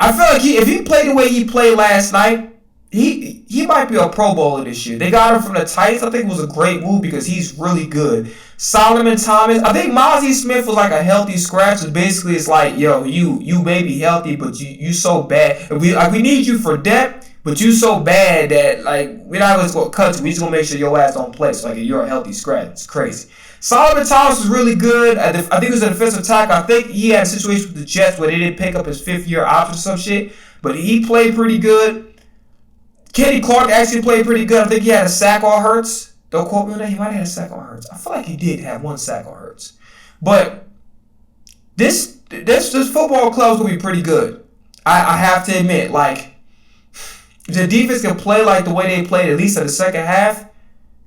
I feel like if he played the way he played last night, he might be a Pro Bowler this year. They got him from the Titans. I think it was a great move because he's really good. Solomon Thomas. I think Mozzie Smith was like a healthy scratch. Basically, it's like, yo, you may be healthy, but you so bad. We need you for depth, but you so bad that like we're not just gonna cut you. We just gonna make sure your ass don't play. So like you're a healthy scratch. It's crazy. Solomon Thomas was really good. I think he was an defensive tackle. I think he had a situation with the Jets where they didn't pick up his 5th-year option or some shit, but he played pretty good. Kenny Clark actually played pretty good. I think he had a sack on Hurts. Don't quote me on that. He might have had a sack on Hurts. I feel like he did have 1 sack on Hurts. But this football club's going to be pretty good. I have to admit, like, if the defense can play like the way they played, at least in the second half,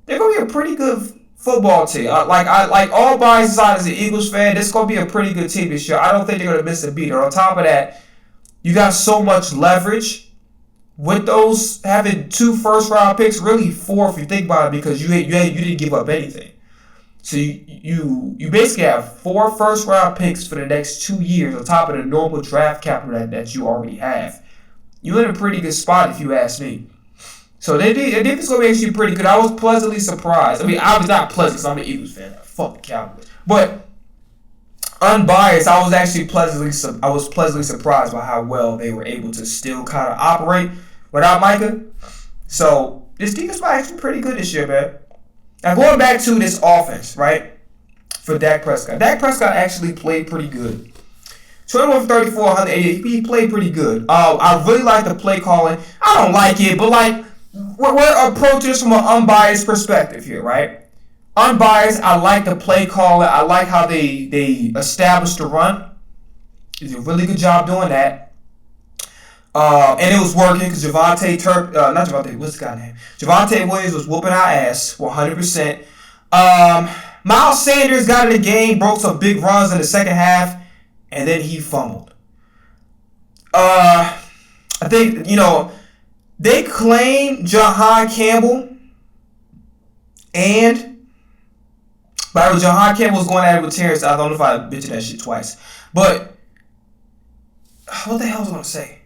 they're going to be a pretty good football team. Like all bias aside as an Eagles fan, this is going to be a pretty good team this year. I don't think they're going to miss a beat. And on top of that, you got so much leverage with those having 2 first-round picks, really 4 if you think about it, because you didn't give up anything. So you basically have 4 first-round picks for the next 2 years on top of the normal draft capital that you already have. You're in a pretty good spot if you ask me. So the defense is going to be actually pretty good. I was pleasantly surprised. I mean, I was not pleasant because I'm an Eagles fan. Fuck the Cowboys. But unbiased, I was pleasantly surprised by how well they were able to still kind of operate without Micah. So this defense might actually be pretty good this year, man. Now going back to this offense, right? For Dak Prescott. Dak Prescott actually played pretty good. 21 for 34, 188. He played pretty good. I really like the play calling. I don't like it, but like we're approaching this from an unbiased perspective here, right? Unbiased, I like the play calling. I like how they established the run. They did a really good job doing that. And it was working because Javonte Williams was whooping our ass 100%. Miles Sanders got in the game, broke some big runs in the second half, and then he fumbled. I think, they claimed Jahan Campbell but Jahan Campbell was going at it with Terrence. I don't know if I mentioned that shit twice. But what the hell was I going to say?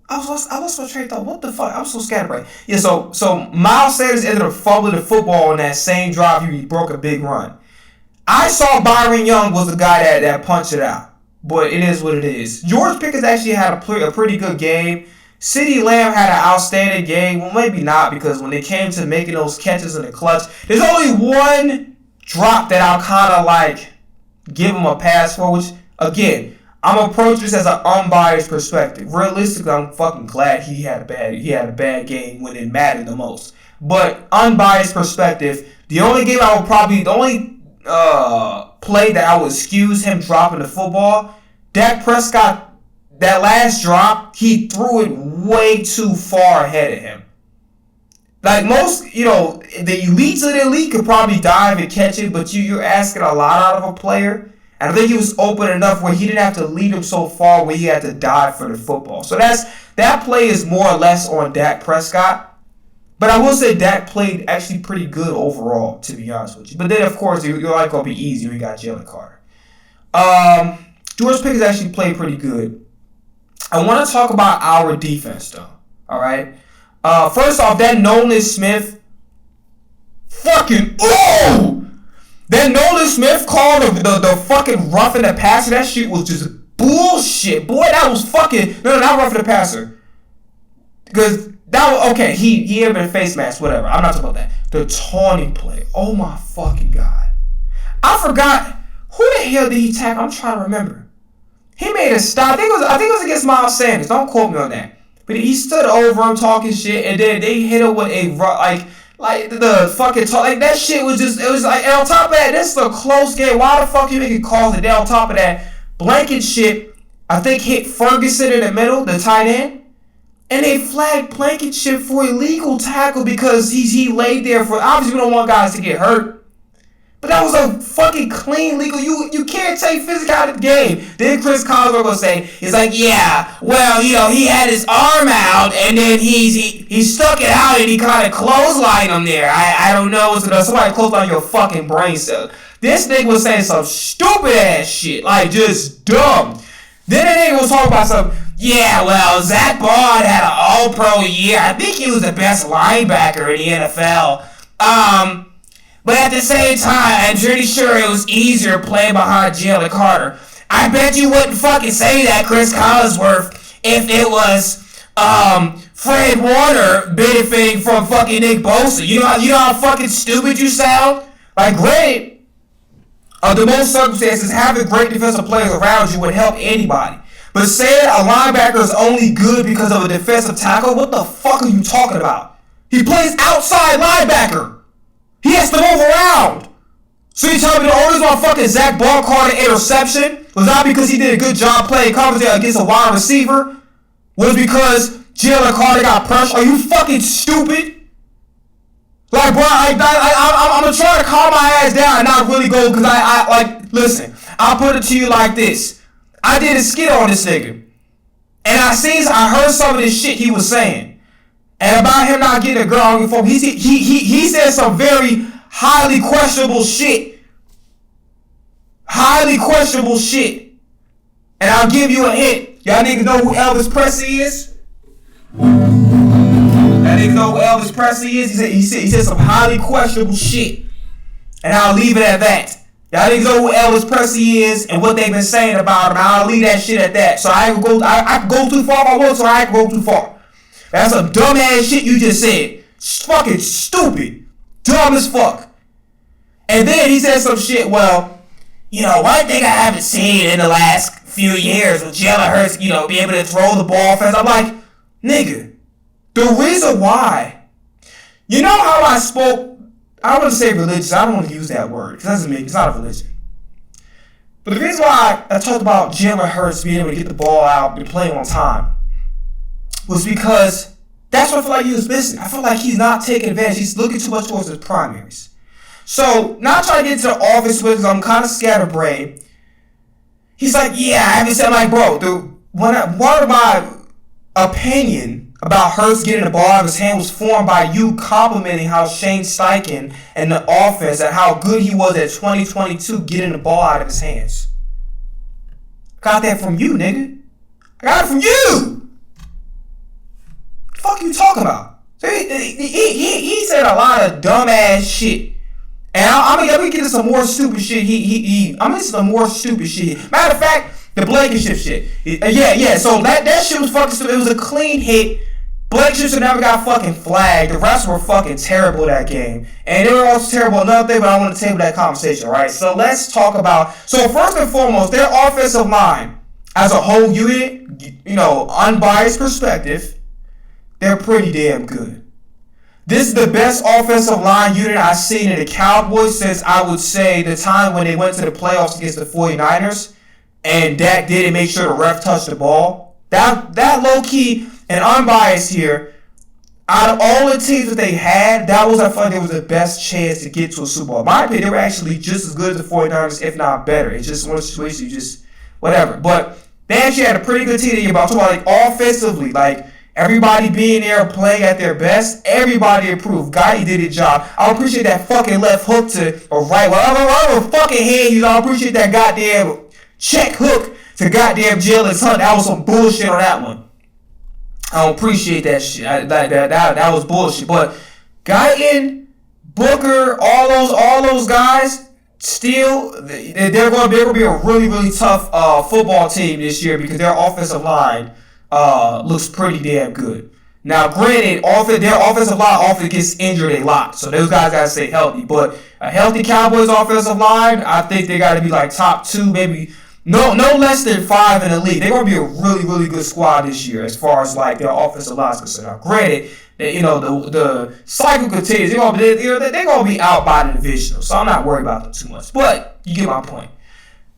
I lost my train of thought. What the fuck? I'm so scatterbrained. Yeah, so Miles Sanders ended up fumbling the football on that same drive. He broke a big run. I saw Byron Young was the guy that punched it out. But it is what it is. George Pickens actually had a pretty good game. CeeDee Lamb had an outstanding game. Well, maybe not, because when it came to making those catches in the clutch, there's only one drop that I'll kind of like give him a pass for, which, again, I'm approaching this as an unbiased perspective. Realistically, I'm fucking glad he had a bad game when it mattered the most. But unbiased perspective, the only play that I would excuse him dropping the football, Dak Prescott, that last drop, he threw it way too far ahead of him. Like most, the elites of the elite could probably dive and catch it, but you're asking a lot out of a player. And I think he was open enough where he didn't have to lead him so far where he had to dive for the football. So that play is more or less on Dak Prescott. But I will say Dak played actually pretty good overall, to be honest with you. But then, of course, your life going to be easy when you got Jalen Carter. George Pickens actually played pretty good. I want to talk about our defense, though. All right? First off, that Nolan Smith fucking... Ooh! That Nolan Smith called the fucking roughing the passer. That shit was just bullshit. Boy, that was fucking... No, not roughing the passer. Because that was... Okay, he had been face mask, whatever. I'm not talking about that. The taunting play. Oh, my fucking God. I forgot... Who the hell did he tackle? I'm trying to remember. He made a stop. I think it was against Miles Sanders. Don't quote me on that. But he stood over him talking shit, and then they hit him with a like the fucking talk. Like that shit was just. It was like, and on top of that, this is a close game. Why the fuck you making calls? And then on top of that, blanket shit. I think hit Ferguson in the middle, the tight end, and they flagged Blankenship for illegal tackle because he laid there for, obviously we don't want guys to get hurt. But that was a fucking clean legal. You can't take physical out of the game. Then Chris Collinsworth gonna say, he's like, yeah, well, he had his arm out and then he stuck it out and he kind of clotheslined him there. I don't know what's gonna, somebody clothesline your fucking brain cell. This nigga was saying some stupid ass shit, like just dumb. Then the nigga was talking about some, yeah, well, Zach Bond had an all-pro year. I think he was the best linebacker in the NFL. But at the same time, I'm pretty sure it was easier playing behind Jalen Carter. I bet you wouldn't fucking say that, Chris Collinsworth, if it was Fred Warner benefiting from fucking Nick Bosa. You know how fucking stupid you sound? Like, granted, under most circumstances, having great defensive players around you would help anybody. But saying a linebacker is only good because of a defensive tackle, what the fuck are you talking about? He plays outside linebacker. He has to move around. So you tell me the only reason why fucking Zach Ball caught an interception was not because he did a good job playing coverage against a wide receiver, was because Jalen Carter got pressure. Are you fucking stupid? Like, bro, I'm gonna try to calm my ass down and not really go, because listen, I'll put it to you like this. I did a skit on this nigga, and I heard some of this shit he was saying. And about him not getting a girl on your phone, he said some very highly questionable shit. Highly questionable shit. And I'll give you a hint. Y'all niggas know who Elvis Presley is? Y'all niggas know who Elvis Presley is? He said some highly questionable shit. And I'll leave it at that. Y'all niggas know who Elvis Presley is and what they've been saying about him. I'll leave that shit at that. So I can go too far if I want, so I can go too far. That's some dumb ass shit you just said. Fucking stupid. Dumb as fuck. And then he said some shit, well, one thing I haven't seen in the last few years with Jalen Hurts, be able to throw the ball fast. I'm like, nigga, the reason why, you know how I spoke, I don't want to say religious, I don't want to use that word, because it's not a religion. But the reason why I talked about Jalen Hurts being able to get the ball out and playing on time was because that's what I feel like he was missing. I feel like he's not taking advantage. He's looking too much towards his primaries. So, not trying to get into the office with, because I'm kind of scatterbrained. He's like, yeah, I haven't said, like, bro, one of my opinion about Hurts getting the ball out of his hand was formed by you complimenting how Shane Steichen and the offense and how good he was at 2022 getting the ball out of his hands. Got that from you, nigga. I got it from you. Fuck you talking about? So he said a lot of dumbass shit, and I'm gonna get into some more stupid shit. I'm into some more stupid shit. Matter of fact, the Blankenship shit. Yeah. So that shit was fucking stupid. It was a clean hit. Blankenship never got fucking flagged. The refs were fucking terrible that game, and they were also terrible another thing. But I want to table that conversation, right? So let's talk about. So first and foremost, their offensive line as a whole unit, unbiased perspective, they're pretty damn good. This is the best offensive line unit I've seen in the Cowboys since, I would say, the time when they went to the playoffs against the 49ers and Dak didn't make sure the ref touched the ball. That low-key and unbiased here, out of all the teams that they had, that was, I feel like, it was the best chance to get to a Super Bowl. In my opinion, they were actually just as good as the 49ers, if not better. It's just one of the situations you just, whatever. But they actually had a pretty good team. I'm talking about, like, offensively, like, everybody being there playing at their best, everybody improved. Gotti did his job. I appreciate that fucking left hook to, or right, whatever fucking hand you. I appreciate that goddamn check hook to goddamn Jalen Hunt. That was some bullshit on that one. I don't appreciate that shit. That was bullshit. But Guyton, Booker, all those guys, still, they're going to be a really, really tough football team this year because their offensive line looks pretty damn good. Now, granted, their offensive line often gets injured a lot, so those guys got to stay healthy. But a healthy Cowboys offensive line, I think they got to be like top 2, maybe no less than 5 in the league. They're going to be a really, really good squad this year as far as like their offensive line is concerned. Now, granted, the cycle continues. They're going to be out by the divisional, so I'm not worried about them too much. But you get my point.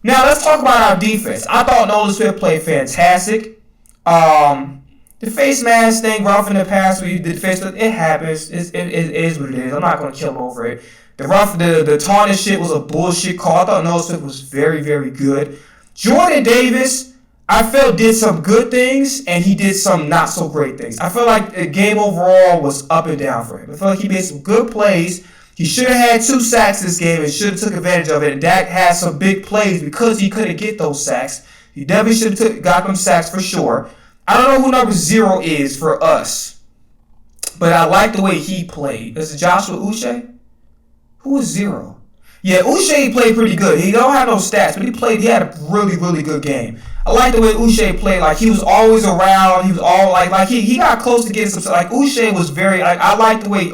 Now let's talk about our defense. I thought Nolan Smith played fantastic. The face mask thing, rough in the past, where you did face, it happens. It is what it is. I'm not gonna kill him over it. The tarnish shit was a bullshit call. I thought Nolan Smith was very, very good. Jordan Davis, I felt did some good things and he did some not so great things. I feel like the game overall was up and down for him. I feel like he made some good plays. He should have had 2 sacks this game and should have took advantage of it. And Dak had some big plays because he couldn't get those sacks. He definitely should have got them sacks for sure. I don't know who number 0 is for us, but I like the way he played. Is it Joshua Uche? Who is 0? Yeah, Uche played pretty good. He don't have no stats, but he had a really, really good game. I like the way Uche played. Like, he was always around. He was all like he got close to getting some. Like, Uche was very. I like the way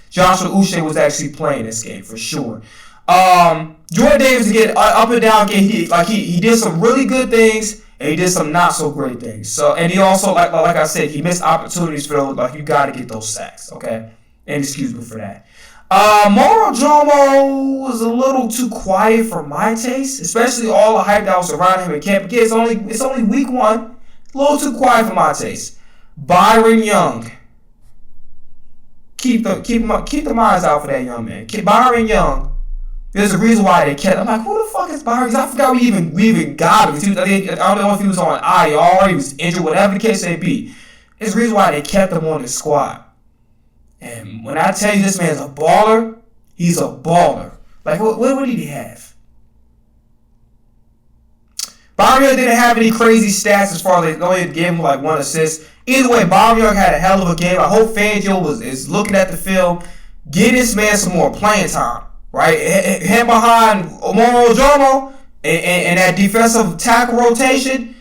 Joshua Uche was actually playing this game for sure. Jordan Davis again, up and down game. He did some really good things and he did some not so great things. So, and he also like I said, he missed opportunities for those. Like, you got to get those sacks, okay? And excuse me for that. Moro Jomo was a little too quiet for my taste, especially all the hype that was around him in camp. Again, it's only week 1, a little too quiet for my taste. Byron Young, keep the minds out for that young man. Byron Young. There's a reason why they kept. I'm like, who the fuck is Byron? I forgot we even got him. I don't know if he was on IR, he was injured, whatever the case may be. There's a reason why they kept him on the squad. And when I tell you this man's a baller, he's a baller. Like, what did he have? Byron Young didn't have any crazy stats as far as they only gave him like 1 assist. Either way, Byron Young had a hell of a game. I hope Fangio is looking at the film. Get this man some more playing time. Right? Him behind Moro Jomo and that defensive tackle rotation.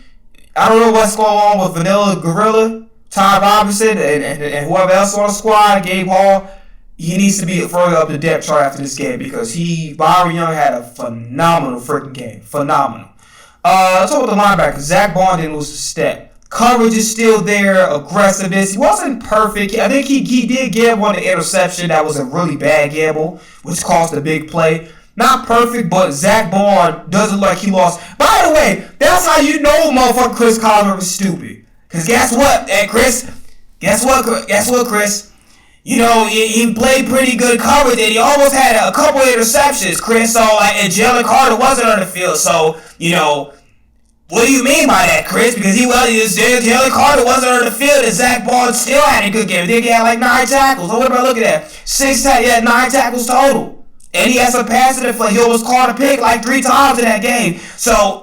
I don't know what's going on with Vanilla Gorilla, Ty Robinson, and whoever else on the squad, Gabe Hall. He needs to be further up the depth chart after this game because Byron Young had a phenomenal freaking game. Phenomenal. Let's talk about the linebacker. Zach Bond didn't lose a step. Coverage is still there. Aggressiveness. He wasn't perfect. I think he did gamble on the interception. That was a really bad gamble, which caused a big play. Not perfect, but Zach Bond doesn't look like he lost. By the way, that's how you know motherfucker Chris Collinsworth was stupid. Because guess what, Chris? Guess what, Chris? You know, he played pretty good coverage, and he almost had a couple interceptions, Chris. So, and Jalen Carter wasn't on the field. So, you know, what do you mean by that, Chris? Because Jalen Carter wasn't on the field, and Zach Bond still had a good game. I think he had like 9 tackles. What am I looking at? 9 tackles total. And he had some passing deflection. He almost caught a pick like 3 times in that game. So,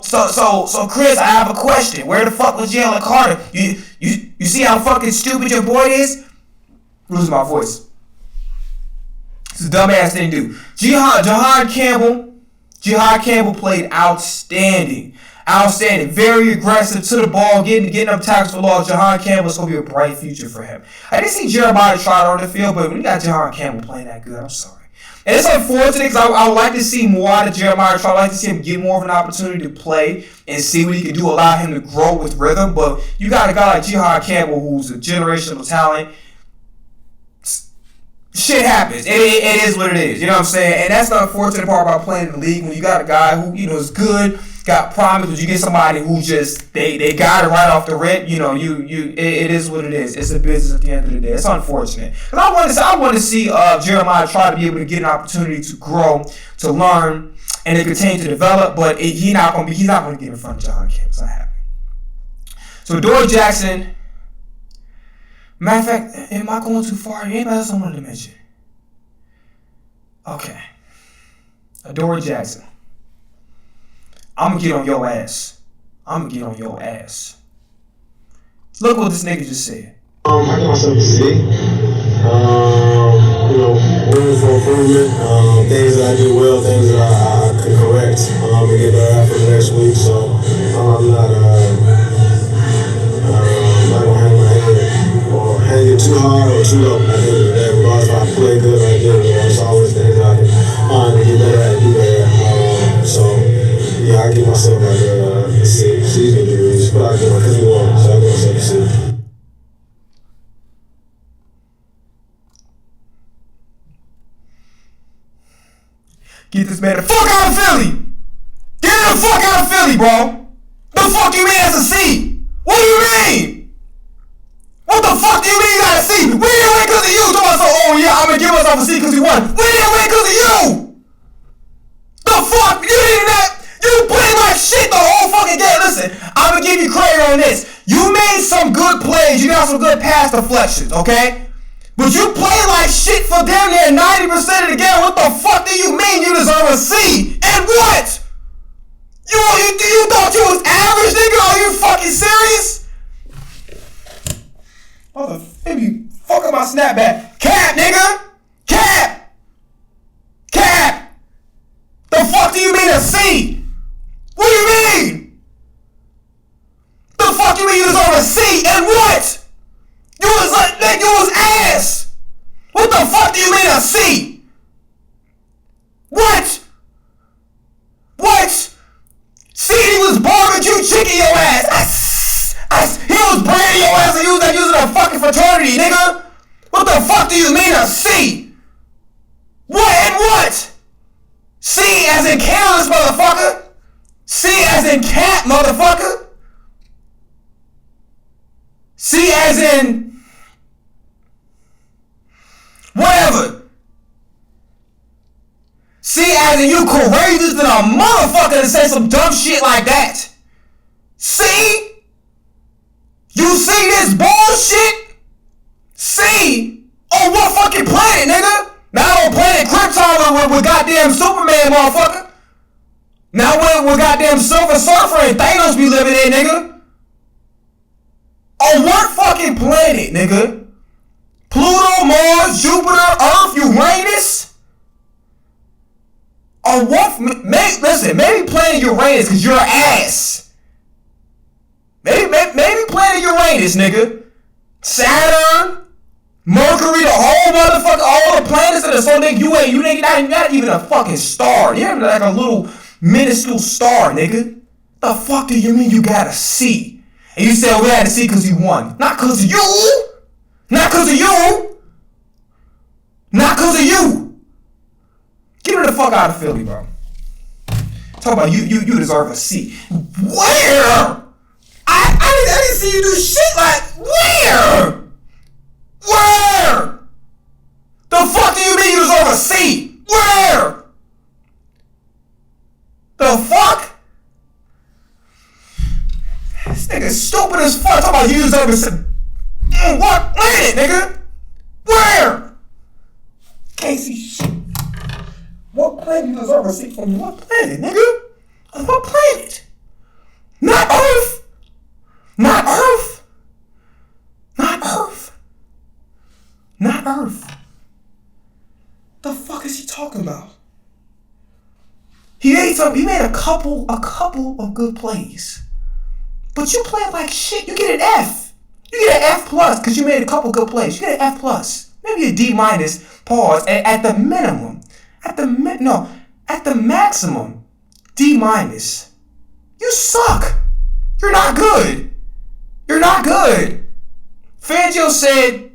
Chris, I have a question. Where the fuck was Jalen Carter? You see how fucking stupid your boy is? Losing my voice. It's a dumbass thing to do. Jihad Campbell played outstanding. Very aggressive to the ball, getting up tackles for loss. Jahan Campbell's going to be a bright future for him. I didn't see Jeremiah Trotter on the field, but when you got Jahan Campbell playing that good, I'm sorry. And it's unfortunate because I would like to see more out of Jeremiah Trotter. I like to see him get more of an opportunity to play and see what he can do, allow him to grow with rhythm. But you got a guy like Jahan Campbell who's a generational talent. Shit happens. It is what it is. You know what I'm saying? And that's the unfortunate part about playing in the league when you got a guy who, you know, is good, got promise, but you get somebody who just they got it right off the rip. You know, it is what it is. It's a business at the end of the day. It's unfortunate. Because I want to see Jeremiah try to be able to get an opportunity to grow, to learn, and to continue to develop. But he's not going to get in front of John Campbell. It's not happening. So Dory Jackson. Matter of fact, am I going too far? Anybody else I wanted to mention? Okay. Adoree Jackson. I'm going to get on your ass. Look what this nigga just said. I got myself to see. Room for improvement. Things that I do well, things that I can correct and get better at for the next week. So I'm not going to hang my head or hang it too hard or too low. At the end of the day, regardless if I play good or I did, it's always things that I can find to get better at and do better at. So yeah, I give myself like a C. C's gonna be released, but I give my because we won, so I give myself a C. Get this man the fuck out of Philly! Get him the Philly, bro. The fuck you mean as a C? What do you mean? What the fuck do you mean you got a C? We didn't win because of you. Talking so, oh yeah, I'm gonna give myself a C because we won. We didn't win because of you. The fuck? You didn't that? You played like shit the whole fucking game. Listen, I'm gonna give you credit on this. You made some good plays. You got some good pass deflections, okay? But you play like shit for damn near 90% of the game. What the fuck do you mean you deserve a C? And what? You thought you was average, nigga? Are you fucking serious? Maybe fuck up my snapback. Cap, nigga! Cap! Cap! The fuck do you mean a C? What do you mean? The fuck you mean you deserve a C? And what? You was like, nigga, you was ass. What the fuck do you mean a C? What? What? See, he was barbecue chicken your ass. He was branding your ass and you was using a fucking fraternity, nigga. What the fuck do you mean a C? What and what? C as in careless, motherfucker. C as in cat, motherfucker. C as in whatever. C as in you courageous than a motherfucker to say some dumb shit like that. C? You see this bullshit? C? On what fucking planet, nigga? Not on planet Krypton with goddamn Superman, motherfucker. Not with goddamn Silver Surfer and Thanos be living in, nigga. On what fucking planet, nigga? Pluto, Mars, Jupiter, Earth, Uranus? On what? Listen, maybe planet Uranus because you're an ass. Maybe planet Uranus, nigga. Saturn, Mercury, the whole motherfucker, all the planets that are so nigga, you ain't not even a fucking star. You're like a little minuscule star, nigga. The fuck do you mean you got a C? And you said we had a C because you won. Not because of you. Not because of you. Not because of you. Get the fuck out of Philly, bro. Talk about you deserve a C. Where? I didn't see you do shit like where? Where? The fuck do you mean you deserve a C? Where? The fuck? This nigga stupid as fuck. Talk about you deserve a C. What planet, nigga? Where? Can't see shit. What planet you deserve a C from? What planet, nigga? What planet? Not Earth. Not Earth. Not Earth. Not Earth. The fuck is he talking about? He made a couple of good plays. But you played like shit. You get an F. You get an F plus because you made a couple good plays. You get an F plus. Maybe a D minus, pause, at the minimum. At the maximum, D minus. You suck. You're not good. You're not good. Fangio said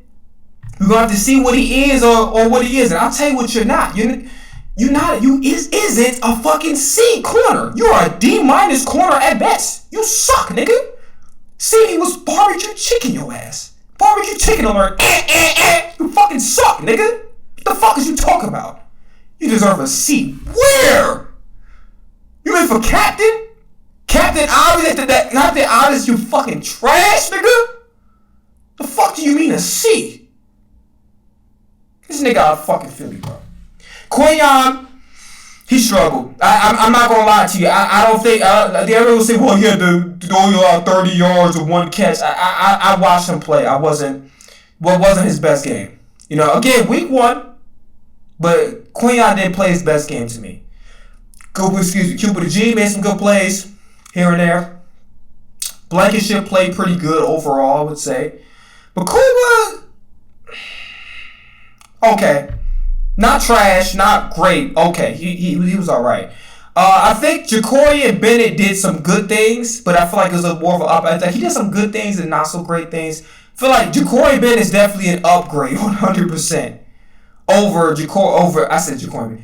we're gonna have to see what he is or what he isn't. I'll tell you what you're not. You isn't a fucking C corner. You're a D minus corner at best. You suck, nigga. See, he was barbecue chicken your ass. Barbecue chicken alert. You fucking suck, nigga. What the fuck is you talking about? You deserve a C. Where? You in for captain? Captain Obvious, Captain Obvious, you fucking trash, nigga? The fuck do you mean a C? This nigga out of fucking Philly, bro. Quinyon, he struggled. I'm not gonna lie to you. I don't think everyone will say, well, he had to go 30 yards with one catch. I watched him play. Wasn't his best game. You know, again, week 1. But Quinyon didn't play his best game to me. Cooper G made some good plays here and there. Blankenship played pretty good overall, I would say. But Cooper, okay. Not trash, not great. Okay, he was all right. I think Jacory and Bennett did some good things, but I feel like it was more of an up. He did some good things and not so great things. I feel like Jacory Bennett is definitely an upgrade, 100%.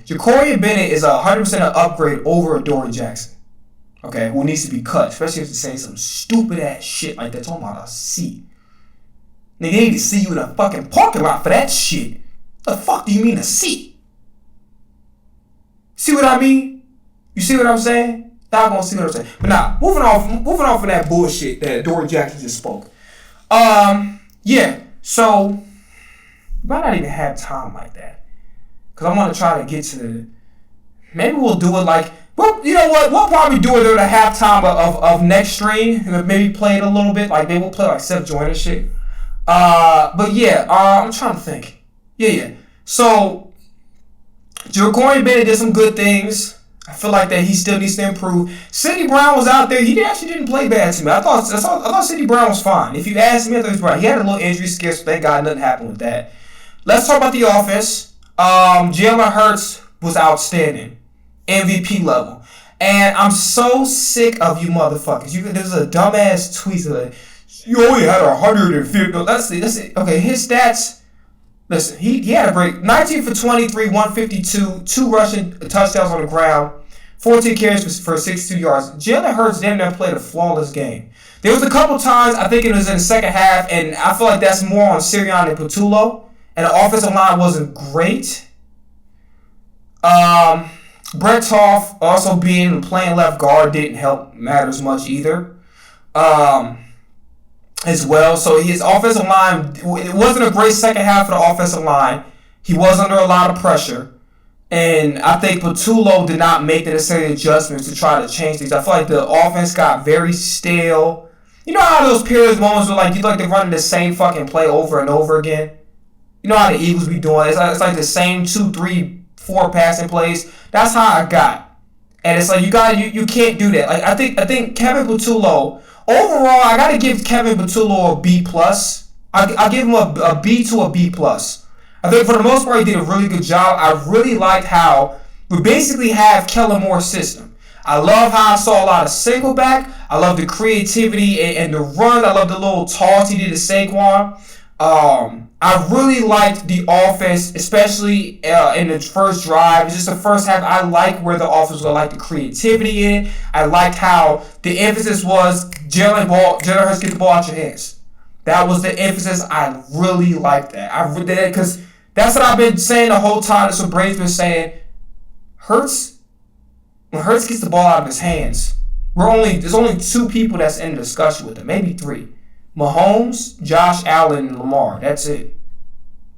Jacory Bennett is 100% an upgrade over Adoree Jackson. Okay, who needs to be cut, especially if you're saying some stupid ass shit like that. Talking about a seat. Nigga, they need to see you in a fucking parking lot for that shit. The fuck do you mean a seat? See what I mean? You see what I'm saying? Y'all gonna see what I'm saying. But nah, moving on from that bullshit that Dory Jackson just spoke. Yeah, so you might not even have time like that. Cause I want to try to get to maybe we'll do it like, well, you know what? We'll probably do it during the halftime of next stream. Maybe play it a little bit. Like maybe we'll play like Seth Joyner shit. But yeah, I'm trying to think. Yeah. So Ja'Cory Bennett did some good things. I feel like that he still needs to improve. Sidney Brown was out there. He actually didn't play bad to me. I thought Sidney Brown was fine. If you ask me, I thought he was fine. He had a little injury scare, so thank God nothing happened with that. Let's talk about the offense. Jalen Hurts was outstanding. MVP level. And I'm so sick of you motherfuckers. There's a dumbass tweet that you only had 150. Let's see. Okay, his stats. Listen, he had a great 19 for 23, 152, 2 rushing touchdowns on the ground, 14 carries for 62 yards. Jalen Hurts damn near played a flawless game. There was a couple times, I think it was in the second half, and I feel like that's more on Sirianni and Patullo, and the offensive line wasn't great. Brett Toth also playing left guard didn't help matters much either. As well, so his offensive line, it wasn't a great second half of the offensive line. He was under a lot of pressure, and I think Patullo did not make the necessary adjustments to try to change things. I feel like the offense got very stale. You know how those periods moments where like you like they're running the same fucking play over and over again. You know how the Eagles be doing. It's like the same 2, 3, 4 passing plays. That's how I got, and it's like you can't do that. Like I think Kevin Patullo. Overall, I gotta give Kevin Patullo a B+. I give him a B to a B+. I think for the most part he did a really good job. I really liked how we basically have Kellen Moore's system. I love how I saw a lot of single back. I love the creativity and the run. I love the little toss he did to Saquon. I really liked the offense, especially in the first drive. It's just the first half. I like where the offense was. I like the creativity in it. I liked how the emphasis was Jalen Hurts get the ball out your hands. That was the emphasis. I really liked that. I really did because that's what I've been saying the whole time. That's what Brady's been saying. When Hurts gets the ball out of his hands, there's only 2 people that's in discussion with him, maybe 3. Mahomes, Josh Allen, and Lamar. That's it.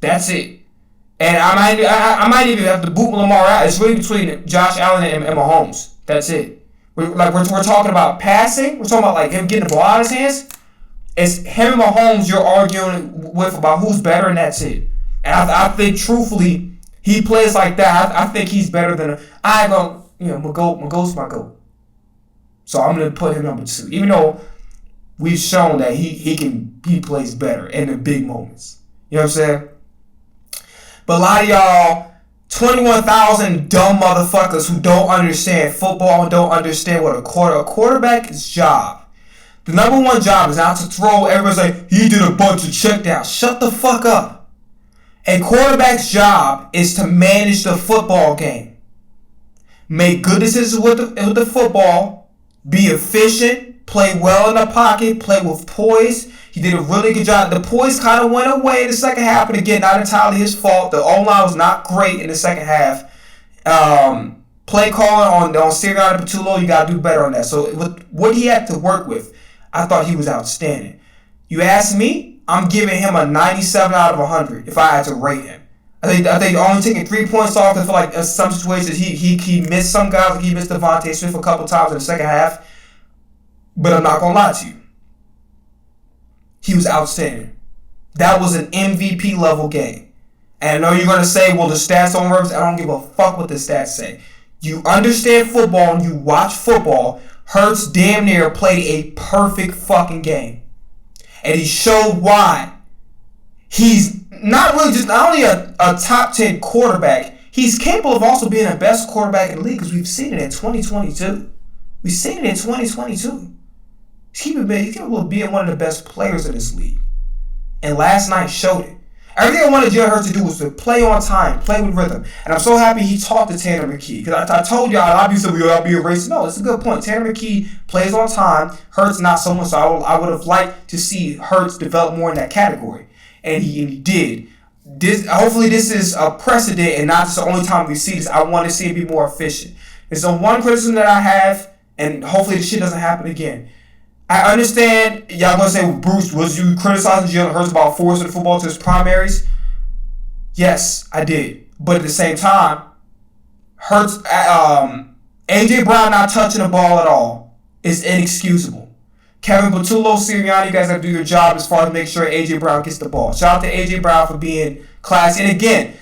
And I might even have to boot Lamar out. It's really between Josh Allen and Mahomes. That's it. We're talking about passing. We're talking about like him getting the ball out of his hands. It's him and Mahomes you're arguing with about who's better, and that's it. And I think truthfully, he plays like that. I think he's better than my goat's my goat. So I'm gonna put him number 2, even though we've shown that he plays better in the big moments. You know what I'm saying? But a lot of y'all, 21,000 dumb motherfuckers who don't understand football and don't understand what a quarterback's job. The number 1 job is not to throw. Everybody's like, he did a bunch of checkdowns. Shut the fuck up. A quarterback's job is to manage the football game. Make good decisions with the football. Be efficient. Play well in the pocket. Play with poise. He did a really good job. The poise kind of went away in the second half, but again, not entirely his fault. The O-line was not great in the second half. Play calling on Sirianni and Patullo, you got to do better on that. So with what he had to work with, I thought he was outstanding. You ask me, I'm giving him a 97 out of 100 if I had to rate him. I think only taking 3 points off. I feel like in some situations he missed some guys. Like he missed Devontae Smith a couple times in the second half. But I'm not going to lie to you. He was outstanding. That was an MVP level game. And I know you're going to say, well, the stats don't work. I don't give a fuck what the stats say. You understand football and you watch football. Hurts damn near played a perfect fucking game. And he showed why he's not only a top 10 quarterback, he's capable of also being the best quarterback in the league because we've seen it in 2022. We've seen it in 2022. He's capable of being one of the best players in this league. And last night showed it. Everything I wanted Jalen Hurts to do was to play on time, play with rhythm. And I'm so happy he talked to Tanner McKee. Because I told y'all, obviously, I'll be a racist. No, it's a good point. Tanner McKee plays on time. Hurts not so much. So I would have liked to see Hurts develop more in that category. And he did. Hopefully this is a precedent and not just the only time we see this. I want to see it be more efficient. It's the one criticism that I have, and hopefully this shit doesn't happen again. I understand y'all gonna say, Bruce, was you criticizing Jalen Hurts about forcing the football to his primaries? Yes, I did. But at the same time, Hurts, AJ Brown not touching the ball at all is inexcusable. Kevin Patullo, Sirianni, you guys have to do your job as far as make sure AJ Brown gets the ball. Shout out to AJ Brown for being classy. And again,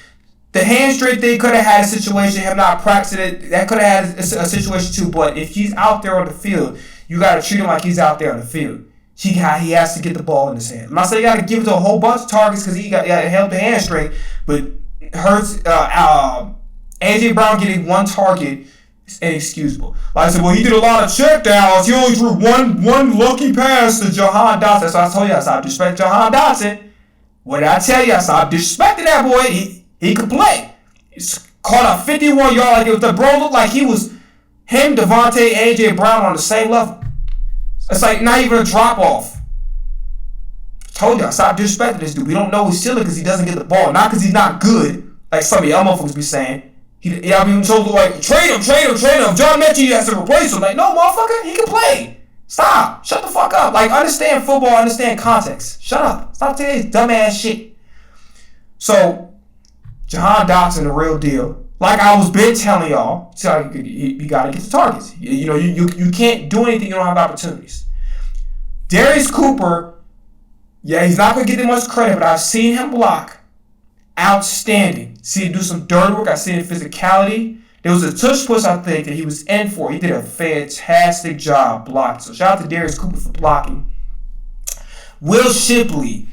the hamstring thing could have had a situation, him not practicing it, that could have had a situation too. But if he's out there on the field, you got to treat him like he's out there on the field. He has to get the ball in his hand. I'm not saying you got to give it to a whole bunch of targets because he got held the hamstring, but Hurts, AJ Brown getting one target is inexcusable. Like I said, well, he did a lot of checkdowns. He only threw one lucky pass to Jahan Dotson. So I told you, I stopped disrespecting Jahan Dotson. What did I tell you? I stopped disrespecting that boy. He could play. He's caught a 51-yard. Like it was, the bro looked like he was him, Devontae, AJ Brown on the same level. It's like not even a drop off. Told y'all, stop disrespecting this dude. We don't know he's stealing because he doesn't get the ball. Not because he's not good, like some of y'all motherfuckers be saying. Y'all be told like, trade him. John Mechie has to replace him. Like, no, motherfucker, he can play. Stop. Shut the fuck up. Like, understand football, understand context. Shut up. Stop saying this dumbass shit. So, Jahan Dotson, the real deal. Like I was been telling y'all, so you gotta get the targets. You can't do anything. You don't have opportunities. Darius Cooper, yeah, he's not gonna get that much credit, but I've seen him block outstanding. See him do some dirty work. I've seen his physicality. There was a tush push I think that he was in for. He did a fantastic job blocking. So shout out to Darius Cooper for blocking. Will Shipley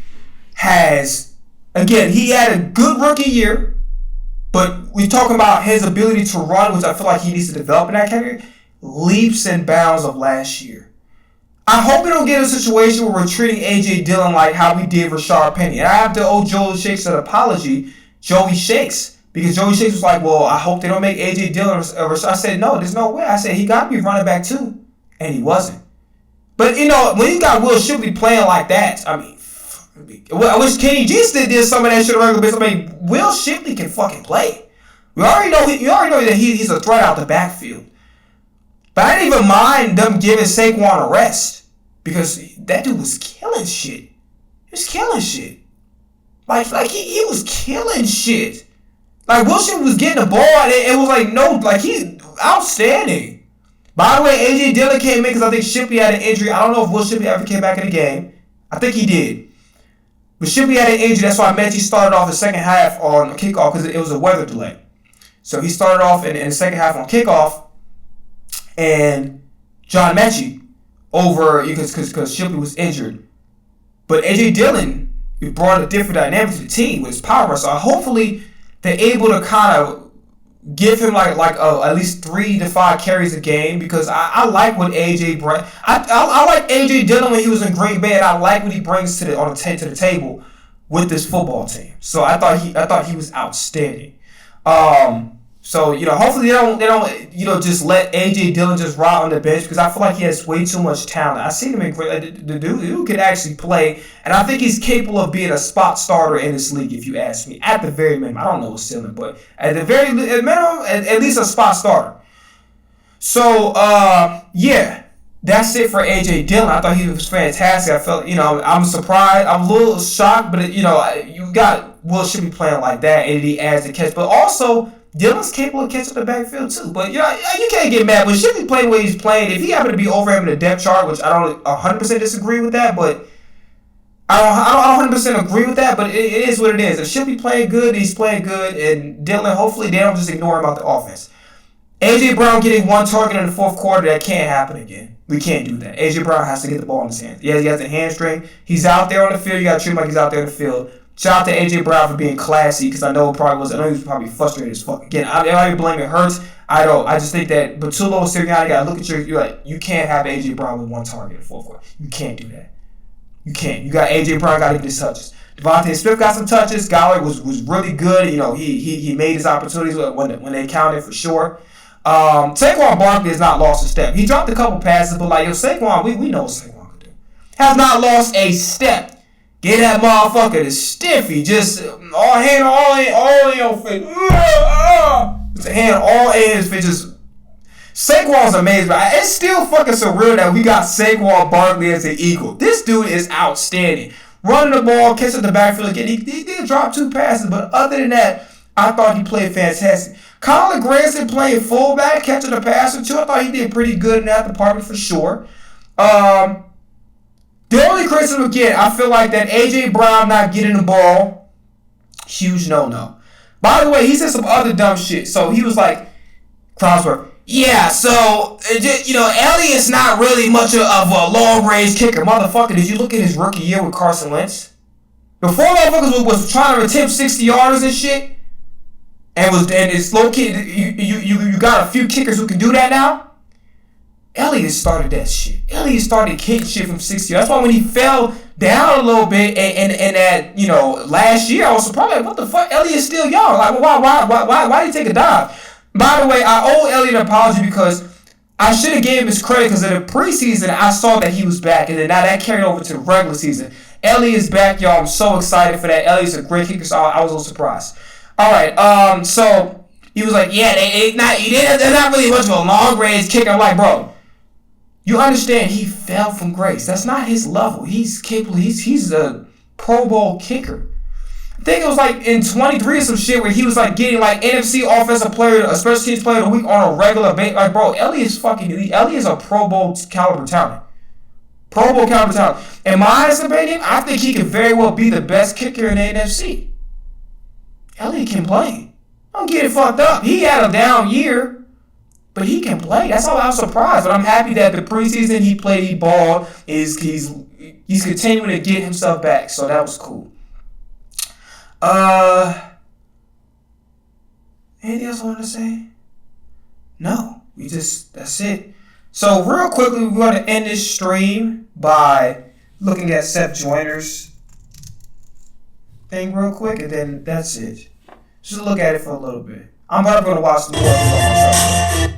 has, again, he had a good rookie year. But we're talking about his ability to run, which I feel like he needs to develop in that category, leaps and bounds of last year. I hope we don't get a situation where we're treating A.J. Dillon like how we did Rashard Penny. And I have to owe Joey Shakes an apology, Joey Shakes, because Joey Shakes was like, well, I hope they don't make A.J. Dillon Rashard. I said, no, there's no way. I said, he got to be running back too. And he wasn't. But, when you got Will Shipley playing like that, I mean, I wish Kenny G did some of that shit on a regular basis. I mean, Will Shipley can fucking play. You already know that he's a threat out the backfield. But I didn't even mind them giving Saquon a rest because that dude was killing shit. He was killing shit. Like he was killing shit. Like Will Shipley was getting the ball and it was like no, like he's outstanding. By the way, AJ Dillon came in because I think Shipley had an injury. I don't know if Will Shipley ever came back in the game. I think he did. But Shipley had an injury. That's why Mechie started off the second half on kickoff because it was a weather delay. So he started off in the second half on kickoff, and John Mechie over because Shipley was injured. But A.J. Dillon brought a different dynamic to the team with his power. So hopefully they're able to kind of give him like at least 3 to 5 carries a game because I like what A.J. brought. I like A.J. Dillon when he was in Green Bay, and I like what he brings to the table with this football team. So I thought he was outstanding. So hopefully they don't just let A.J. Dillon just rot on the bench because I feel like he has way too much talent. I see him in great. The dude can actually play, and I think he's capable of being a spot starter in this league. If you ask me, at the very minimum, I don't know what's ceiling, but at the very minimum, at least a spot starter. So yeah. That's it for A.J. Dillon. I thought he was fantastic. I felt, I'm surprised. I'm a little shocked, but, you got Will Shipley playing like that, and he adds the catch. But also, Dillon's capable of catching the backfield, too. But, you can't get mad. When Shipley playing where he's playing, if he happened to be over him in the depth chart, which I don't 100% disagree with that, but I don't 100% agree with that, but it is what it is. If Shipley playing good, he's playing good, and Dillon, hopefully, they don't just ignore him out the offense. A.J. Brown getting one target in the fourth quarter, that can't happen again. We can't do that. A.J. Brown has to get the ball in his hands. Yeah, he has a hamstring. He's out there on the field. You got to treat him like he's out there on the field. Shout out to A.J. Brown for being classy because I know he was probably frustrated as fuck. Again, I'm not blaming Hurts. I don't. I just think that Patullo and Sirianni got to look at you can't have A.J. Brown with one target in the fourth quarter. You can't do that. You can't. You got A.J. Brown got to get his touches. Devontae Smith got some touches. Golladay was really good. You know, he made his opportunities when they counted for sure. Saquon Barkley has not lost a step. He dropped a couple passes, but like, yo, Saquon, we know what Saquon can do. Has not lost a step. Get that motherfucker to stiffy. Just all in your face. Just a hand all in his face. Just Saquon's amazing. It's still fucking surreal that we got Saquon Barkley as an Eagle. This dude is outstanding. Running the ball, catching the backfield again. He did drop 2 passes, but other than that, I thought he played fantastic. Colin Granson playing fullback, catching the pass or 2. I thought he did pretty good in that department for sure. The only criticism again, I feel like that A.J. Brown not getting the ball, huge no. By the way, he said some other dumb shit. So he was like, Crosworth, yeah, so, you know, Elliott's not really much of a long-range kicker. Motherfucker, did you look at his rookie year with Carson Wentz? Before motherfuckers was trying to attempt 60-yarders and shit, and it's low kid, you got a few kickers who can do that now. Elliott started that shit. Elliott started kicking shit from 60. That's why when he fell down a little bit and that, you know, last year, I was surprised. Like, what the fuck? Elliott's still young. Like, why did he take a dive? By the way, I owe Elliott an apology because I should have gave him his credit because in the preseason, I saw that he was back. And then now that carried over to the regular season. Elliott's back, y'all. I'm so excited for that. Elliott's a great kicker, so I was a little surprised. All right, so he was like, yeah, they're not really much of a long-range kicker. I'm like, bro, you understand he fell from grace. That's not his level. He's capable. He's a Pro Bowl kicker. I think it was like in 23 or some shit where he was like getting like NFC offensive player, a special teams player of the week on a regular basis. Like, bro, Elliott's fucking elite. Elliott's a Pro Bowl caliber talent. Pro Bowl caliber talent. In my honest opinion, I think he could very well be the best kicker in the NFC. Elliott can play. Don't get it fucked up. He had a down year. But he can play. That's all I was surprised. But I'm happy that the preseason he played, he balled. He's continuing to get himself back. So that was cool. Anything else I want to say? No. That's it. So real quickly, we're going to end this stream by looking at Seth Joyner's thing real quick. And then that's it. Just look at it for a little bit. I'm probably going to watch the more myself.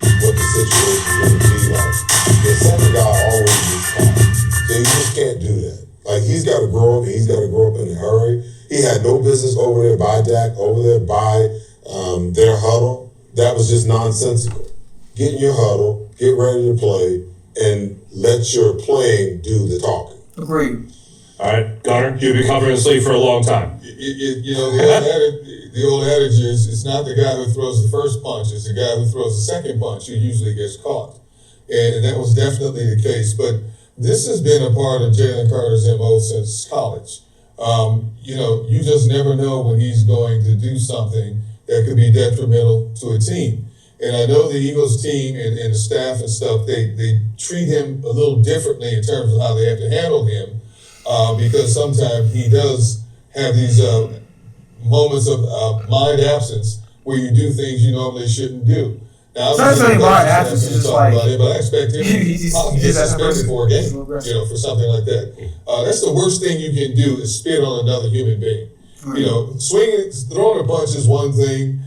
What the situation would be like. The second guy always gets caught. So you just can't do that. Like, he's got to grow up, and he's got to grow up in a hurry. He had no business over there by Dak, over there by their huddle. That was just nonsensical. Get in your huddle, get ready to play, and let your playing do the talking. Agreed. All right, Gunner, you've been covering this league for a long time. You know, the old adage is, it's not the guy who throws the first punch, it's the guy who throws the second punch who usually gets caught. And that was definitely the case. But this has been a part of Jalen Carter's MO since college. You know, you just never know when he's going to do something that could be detrimental to a team. And I know the Eagles team and the staff and stuff, they treat him a little differently in terms of how they have to handle him. Because sometimes he does have these moments of mind absence where you do things you normally shouldn't do. Now, it's not really mind absence, it's just like, but I expect him to get suspended for a game, for something like that. That's the worst thing you can do is spit on another human being. You know, swinging, throwing a punch is one thing,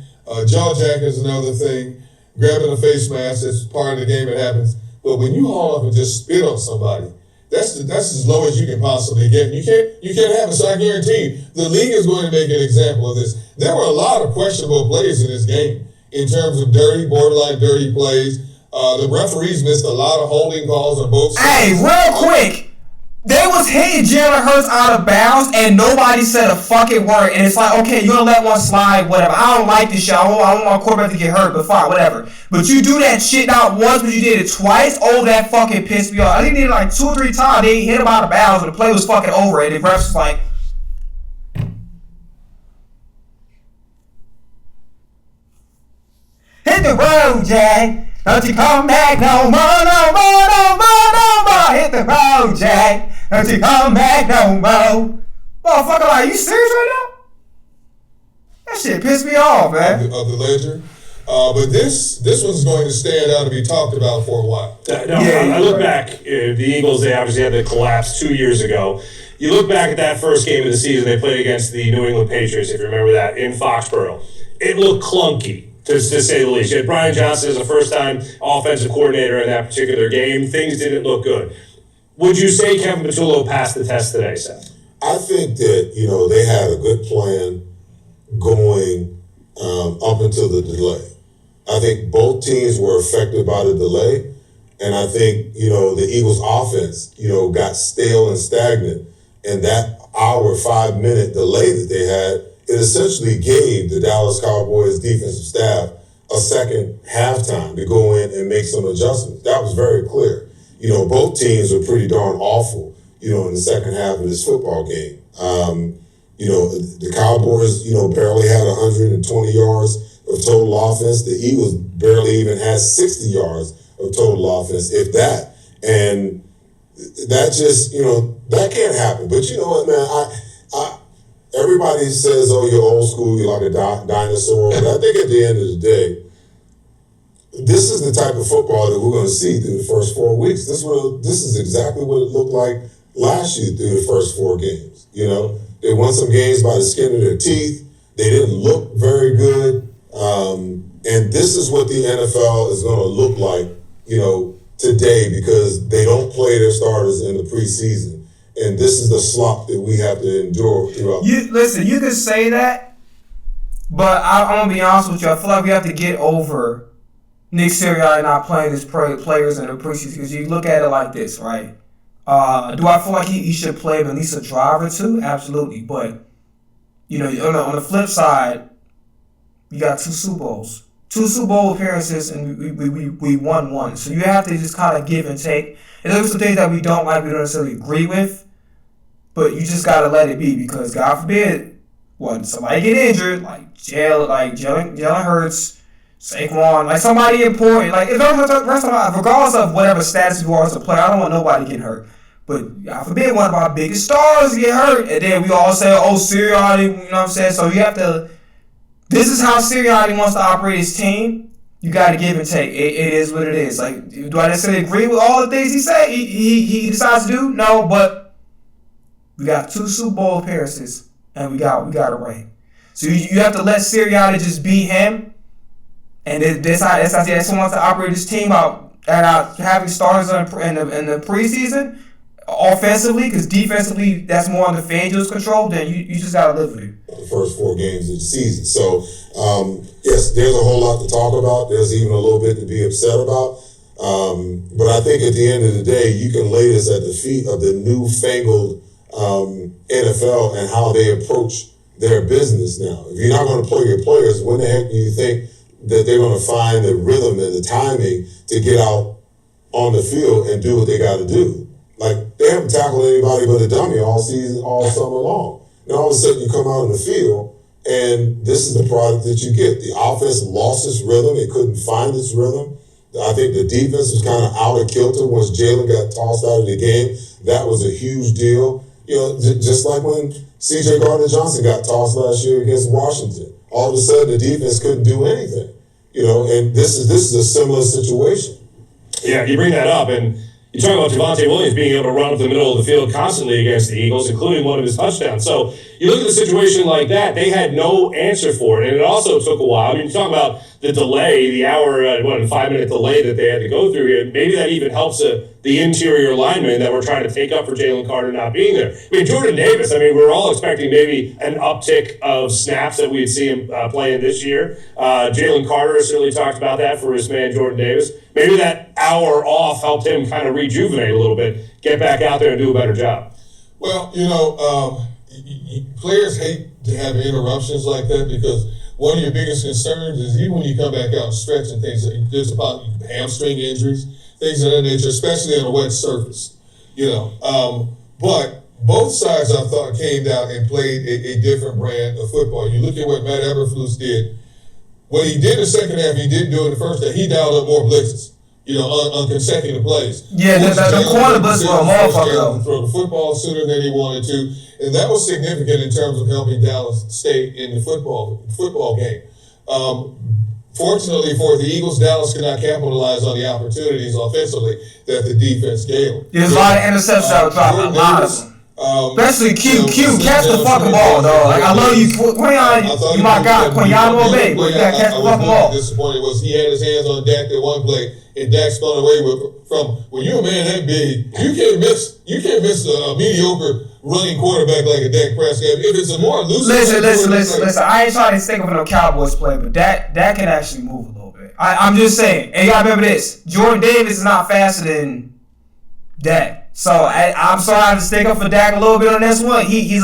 jaw jack is another thing, grabbing a face mask, that's part of the game, it happens. But when you haul up and just spit on somebody, that's as low as you can possibly get. You can't have it. So I guarantee you, the league is going to make an example of this. There were a lot of questionable plays in this game in terms of borderline dirty plays. The referees missed a lot of holding calls on both sides. Hey, real quick. They was hitting Jalen Hurts out of bounds and nobody said a fucking word. And it's like, okay, you're going to let one slide, whatever. I don't like this shit. I don't want my quarterback to get hurt, but fine, whatever. But you do that shit not once, but you did it twice. Oh, that fucking pissed me off. I think they did it like 2 or 3 times. They hit him out of bounds and the play was fucking over. And the refs was like, hit the road, Jay. Don't you come back no more, no more, no more, no more. Hit the road, Jay. Don't you come back no more. Motherfucker, like, you serious right now? That shit pissed me off, man. Of the ledger. But this one's going to stand out and be talked about for a while. I look back. The Eagles, they obviously had the collapse 2 years ago. You look back at that first game of the season, they played against the New England Patriots, if you remember that, in Foxborough. It looked clunky, to say the least. You had Brian Johnson as a first-time offensive coordinator in that particular game. Things didn't look good. Would you say Kevin Patullo passed the test today, Seth? I think that, they had a good plan going up until the delay. I think both teams were affected by the delay. And I think, the Eagles offense, got stale and stagnant. And that 5-minute delay that they had, it essentially gave the Dallas Cowboys defensive staff a second halftime to go in and make some adjustments. That was very clear. Both teams were pretty darn awful, in the second half of this football game. The Cowboys, barely had 120 yards of total offense. The Eagles barely even had 60 yards of total offense, if that. And that just, that can't happen. But you know what, man? Everybody says, oh, you're old school, you're like a dinosaur. But I think at the end of the day, this is the type of football that we're going to see through the first 4 weeks. This is exactly what it looked like last year through the first 4 games. They won some games by the skin of their teeth. They didn't look very good. And this is what the NFL is going to look like, today, because they don't play their starters in the preseason. And this is the slop that we have to endure throughout. You could say that, but I'm going to be honest with you. I feel like we have to get over Nick Sirianni not playing his players in the preseason, because you look at it like this, right? Do I feel like he should play at least a drive or two? Absolutely. But, on the flip side, you got 2 Super Bowls. 2 Super Bowl appearances, and we won 1. So you have to just kind of give and take. And there's some things that we don't like, we don't necessarily agree with, but you just got to let it be, because God forbid, somebody get injured, like Jalen Hurts, Saquon, like somebody important. Like, regardless of whatever status you are as a player, I don't want nobody getting hurt. But God forbid one of our biggest stars get hurt, and then we all say, oh, Sirianni, you know what I'm saying? So you have to, this is how Sirianni wants to operate his team. You got to give and take. It is what it is. Like, do I necessarily agree with all the things he say? He decides to do? No, but we got 2 Super Bowl appearances, and we got a ring. So you have to let Sirianni just be him, and that's how he wants to operate his team out, and having starters in the preseason. Offensively, because defensively, that's more under FanDuel's control, then you just got to live with it. The first 4 games of the season. So, yes, there's a whole lot to talk about. There's even a little bit to be upset about. But I think at the end of the day, you can lay this at the feet of the newfangled NFL and how they approach their business now. If you're not going to play your players, when the heck do you think that they're going to find the rhythm and the timing to get out on the field and do what they got to do? Like, they haven't tackled anybody but a dummy all season, all summer long. And all of a sudden you come out in the field, and this is the product that you get. The offense lost its rhythm. It couldn't find its rhythm. I think the defense was kind of out of kilter once Jalen got tossed out of the game. That was a huge deal. Just like when C.J. Gardner-Johnson got tossed last year against Washington. All of a sudden the defense couldn't do anything. And this is a similar situation. Yeah, you bring that up, and you talk about Javonte Williams being able to run up the middle of the field constantly against the Eagles, including one of his touchdowns. So you look at a situation like that, they had no answer for it, and it also took a while. I mean, you talk about the delay, the hour, 5-minute delay that they had to go through here. Maybe that even helps the interior linemen that were trying to take up for Jalen Carter not being there. I mean, Jordan Davis, we're all expecting maybe an uptick of snaps that we'd see him playing this year. Jalen Carter has certainly talked about that for his man Jordan Davis. Maybe that hour off helped him kind of rejuvenate a little bit, get back out there and do a better job. Well, players hate to have interruptions like that, because one of your biggest concerns is even when you come back out and stretch and things, there's about hamstring injuries, things of that nature, especially on a wet surface. But both sides, I thought, came down and played a different brand of football. You look at what Matt Eberflus did. What he did in the second half, he didn't do in the first half. He dialed up more blitzes, on consecutive plays. Yeah, the corner blitz was a motherfucker. Throw the football sooner than he wanted to, and that was significant in terms of helping Dallas stay in the football game. Fortunately for the Eagles, Dallas could not capitalize on the opportunities offensively that the defense gave them. There's a lot of interceptions that were dropped. A lot of them. Especially Q. Catch the fucking ball, dog. Like, I love you, Quinyon. You my guy, Quinyon Obey. But you gotta catch the fucking ball. Disappointed was he had his hands on Dak at one play, and Dak spun away from when you're a man that big, you can't miss a mediocre running quarterback like a Dak Prescott. If it's a more loose. Listen. I ain't trying to stick up for no Cowboys play, but Dak can actually move a little bit. I'm just saying. And y'all remember this: Jordan Davis is not faster than Dak. So I'm sorry I have to stick up for Dak a little bit on this one. He's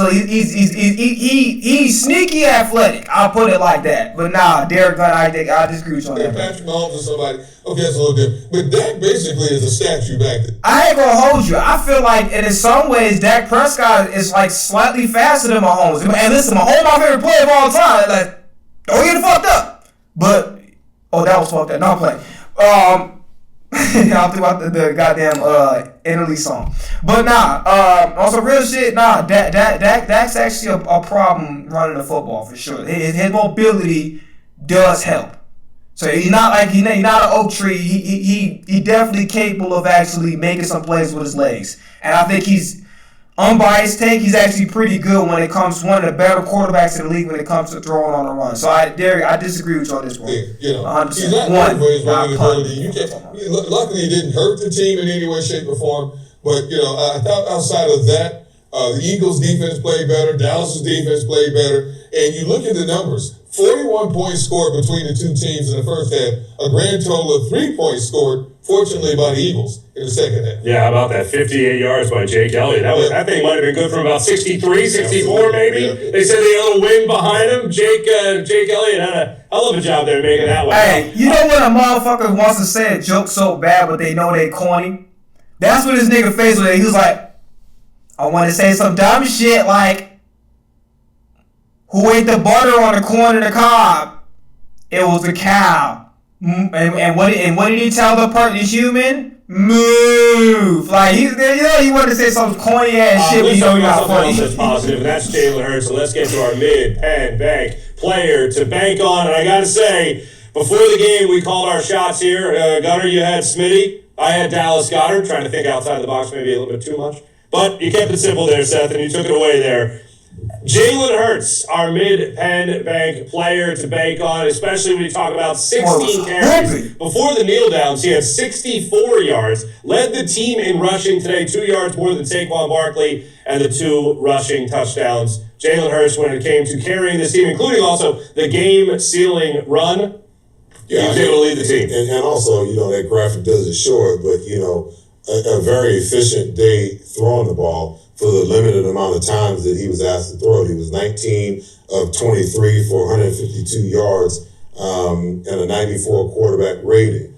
sneaky athletic. I'll put it like that. But nah, Derek Gunn, I disagree with you on that. Patrick Mahomes or somebody. Okay, that's a little different. But Dak basically is a statue back there. I ain't gonna hold you. I feel like, and in some ways, Dak Prescott is like slightly faster than Mahomes. And listen, Mahomes my favorite player of all time. Like, don't get fucked up. But that was fucked up. No, I'm playing. Y'all threw out the goddamn Italy song. But on some real shit, Dak's actually a problem running the football for sure. His mobility does help. So he's not an oak tree. He definitely capable of actually making some plays with his legs. And I think he's unbiased take. He's actually pretty good when it comes to one of the better quarterbacks in the league when it comes to throwing on the run. So I disagree with you on this one. Yeah, he's not known for his running ability. Luckily, he didn't hurt the team in any way, shape, or form. But I thought outside of that, the Eagles' defense played better. Dallas' defense played better. And you look at the numbers: 41 points scored between the two teams in the first half. A grand total of 3 points scored, fortunately, by the Eagles in the second half. Yeah, how about that? 58 yards by Jake Elliott. That thing might have been good from about 63, 64 maybe. Yeah. They said they had a little wind behind him. Jake Elliott had a hell of a job there making that one. Hey, you know when a motherfucker wants to say a joke so bad, but they know they corny? That's what this nigga faced with. He was like, I want to say some dumb shit like, who ate the butter on the corn of the cob? It was the cow. And what did he tell the human? Move. Like he wanted to say some corny ass shit, but you're not funny. That's positive, and that's Jalen Hurts. So let's get to our mid-pen bank player to bank on. And I gotta say, before the game, we called our shots here. Gunner, you had Smitty. I had Dallas Goedert. Trying to think outside the box, maybe a little bit too much, but you kept it simple there, Seth, and you took it away there. Jalen Hurts, our mid-pen bank player to bank on, especially when you talk about 16 carries. Before the kneel downs, he had 64 yards, led the team in rushing today, 2 yards more than Saquon Barkley, and the 2 rushing touchdowns. Jalen Hurts, when it came to carrying this team, including also the game-sealing run, he was able to lead the team. And also, that graphic doesn't show it, but, a very efficient day throwing the ball for the limited amount of times that he was asked to throw it. He was 19 of 23 for 152 yards and a 94 quarterback rating.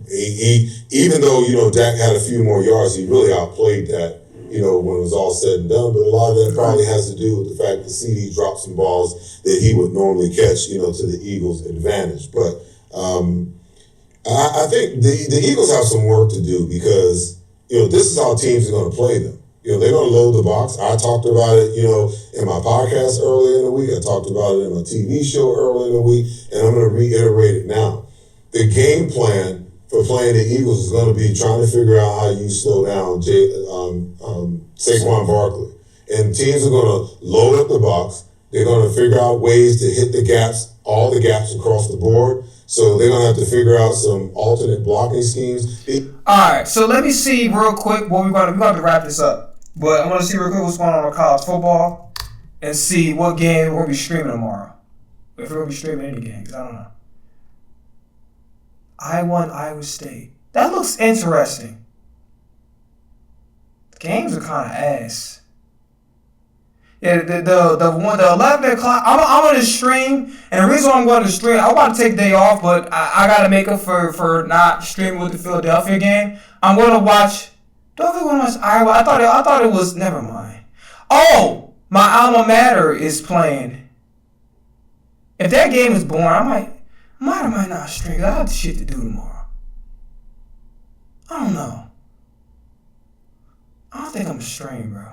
He even though, Dak had a few more yards, he really outplayed that, when it was all said and done. But a lot of that probably has to do with the fact that CD dropped some balls that he would normally catch, to the Eagles' advantage. But I think the Eagles have some work to do because, this is how teams are going to play them. They're going to load the box. I talked about it, in my podcast earlier in the week. I talked about it in my TV show earlier in the week, and I'm going to reiterate it now. The game plan for playing the Eagles is going to be trying to figure out how you slow down Saquon Barkley. And teams are going to load up the box. They're going to figure out ways to hit the gaps, all the gaps across the board. So they're going to have to figure out some alternate blocking schemes. All right, so let me see real quick. We're going to wrap this up. But I want to see real quick what's going on with college football and see what game we're going to be streaming tomorrow. If we're going to be streaming any game, because I don't know. Iowa State. That looks interesting. The games are kind of ass. Yeah, the 11 o'clock. I'm on the stream, and the reason I'm going to stream, I'm about to take a day off, but I got to make up for not streaming with the Philadelphia game. I'm going to watch. Do I really want to watch Iowa? I thought it was. Never mind. Oh, my alma mater is playing. If that game is boring, I might not stream. I have shit to do tomorrow. I don't know. I don't think I'm stream, bro.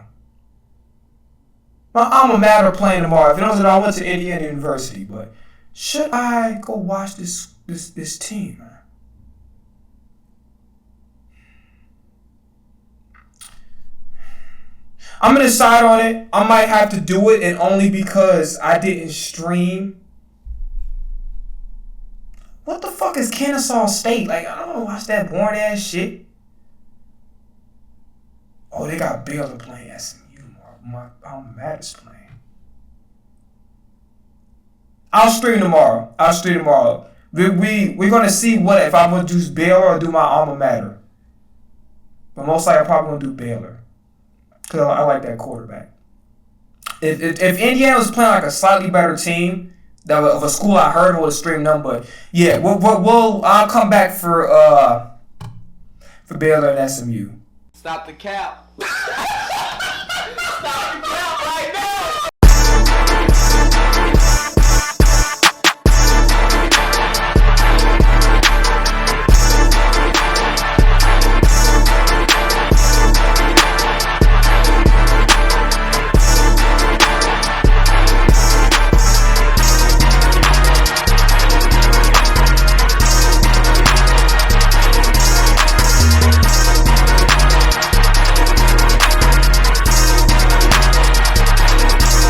My alma mater playing tomorrow. If you don't know, I went to Indiana University, but Should I go watch this team? I'm gonna decide on it. I might have to do it, and only because I didn't stream. What the fuck is Kennesaw State? Like, I don't want to watch that boring ass shit. Oh, they got Baylor playing SMU. My alma matter's playing. I'll stream tomorrow. We're gonna see what if I'm gonna do Baylor or do my alma mater. But most likely I'm probably gonna do Baylor. Because I like that quarterback. If Indiana was playing like a slightly better team of a school I heard would stream them, but yeah, I'll come back for Baylor and SMU. Stop the cap.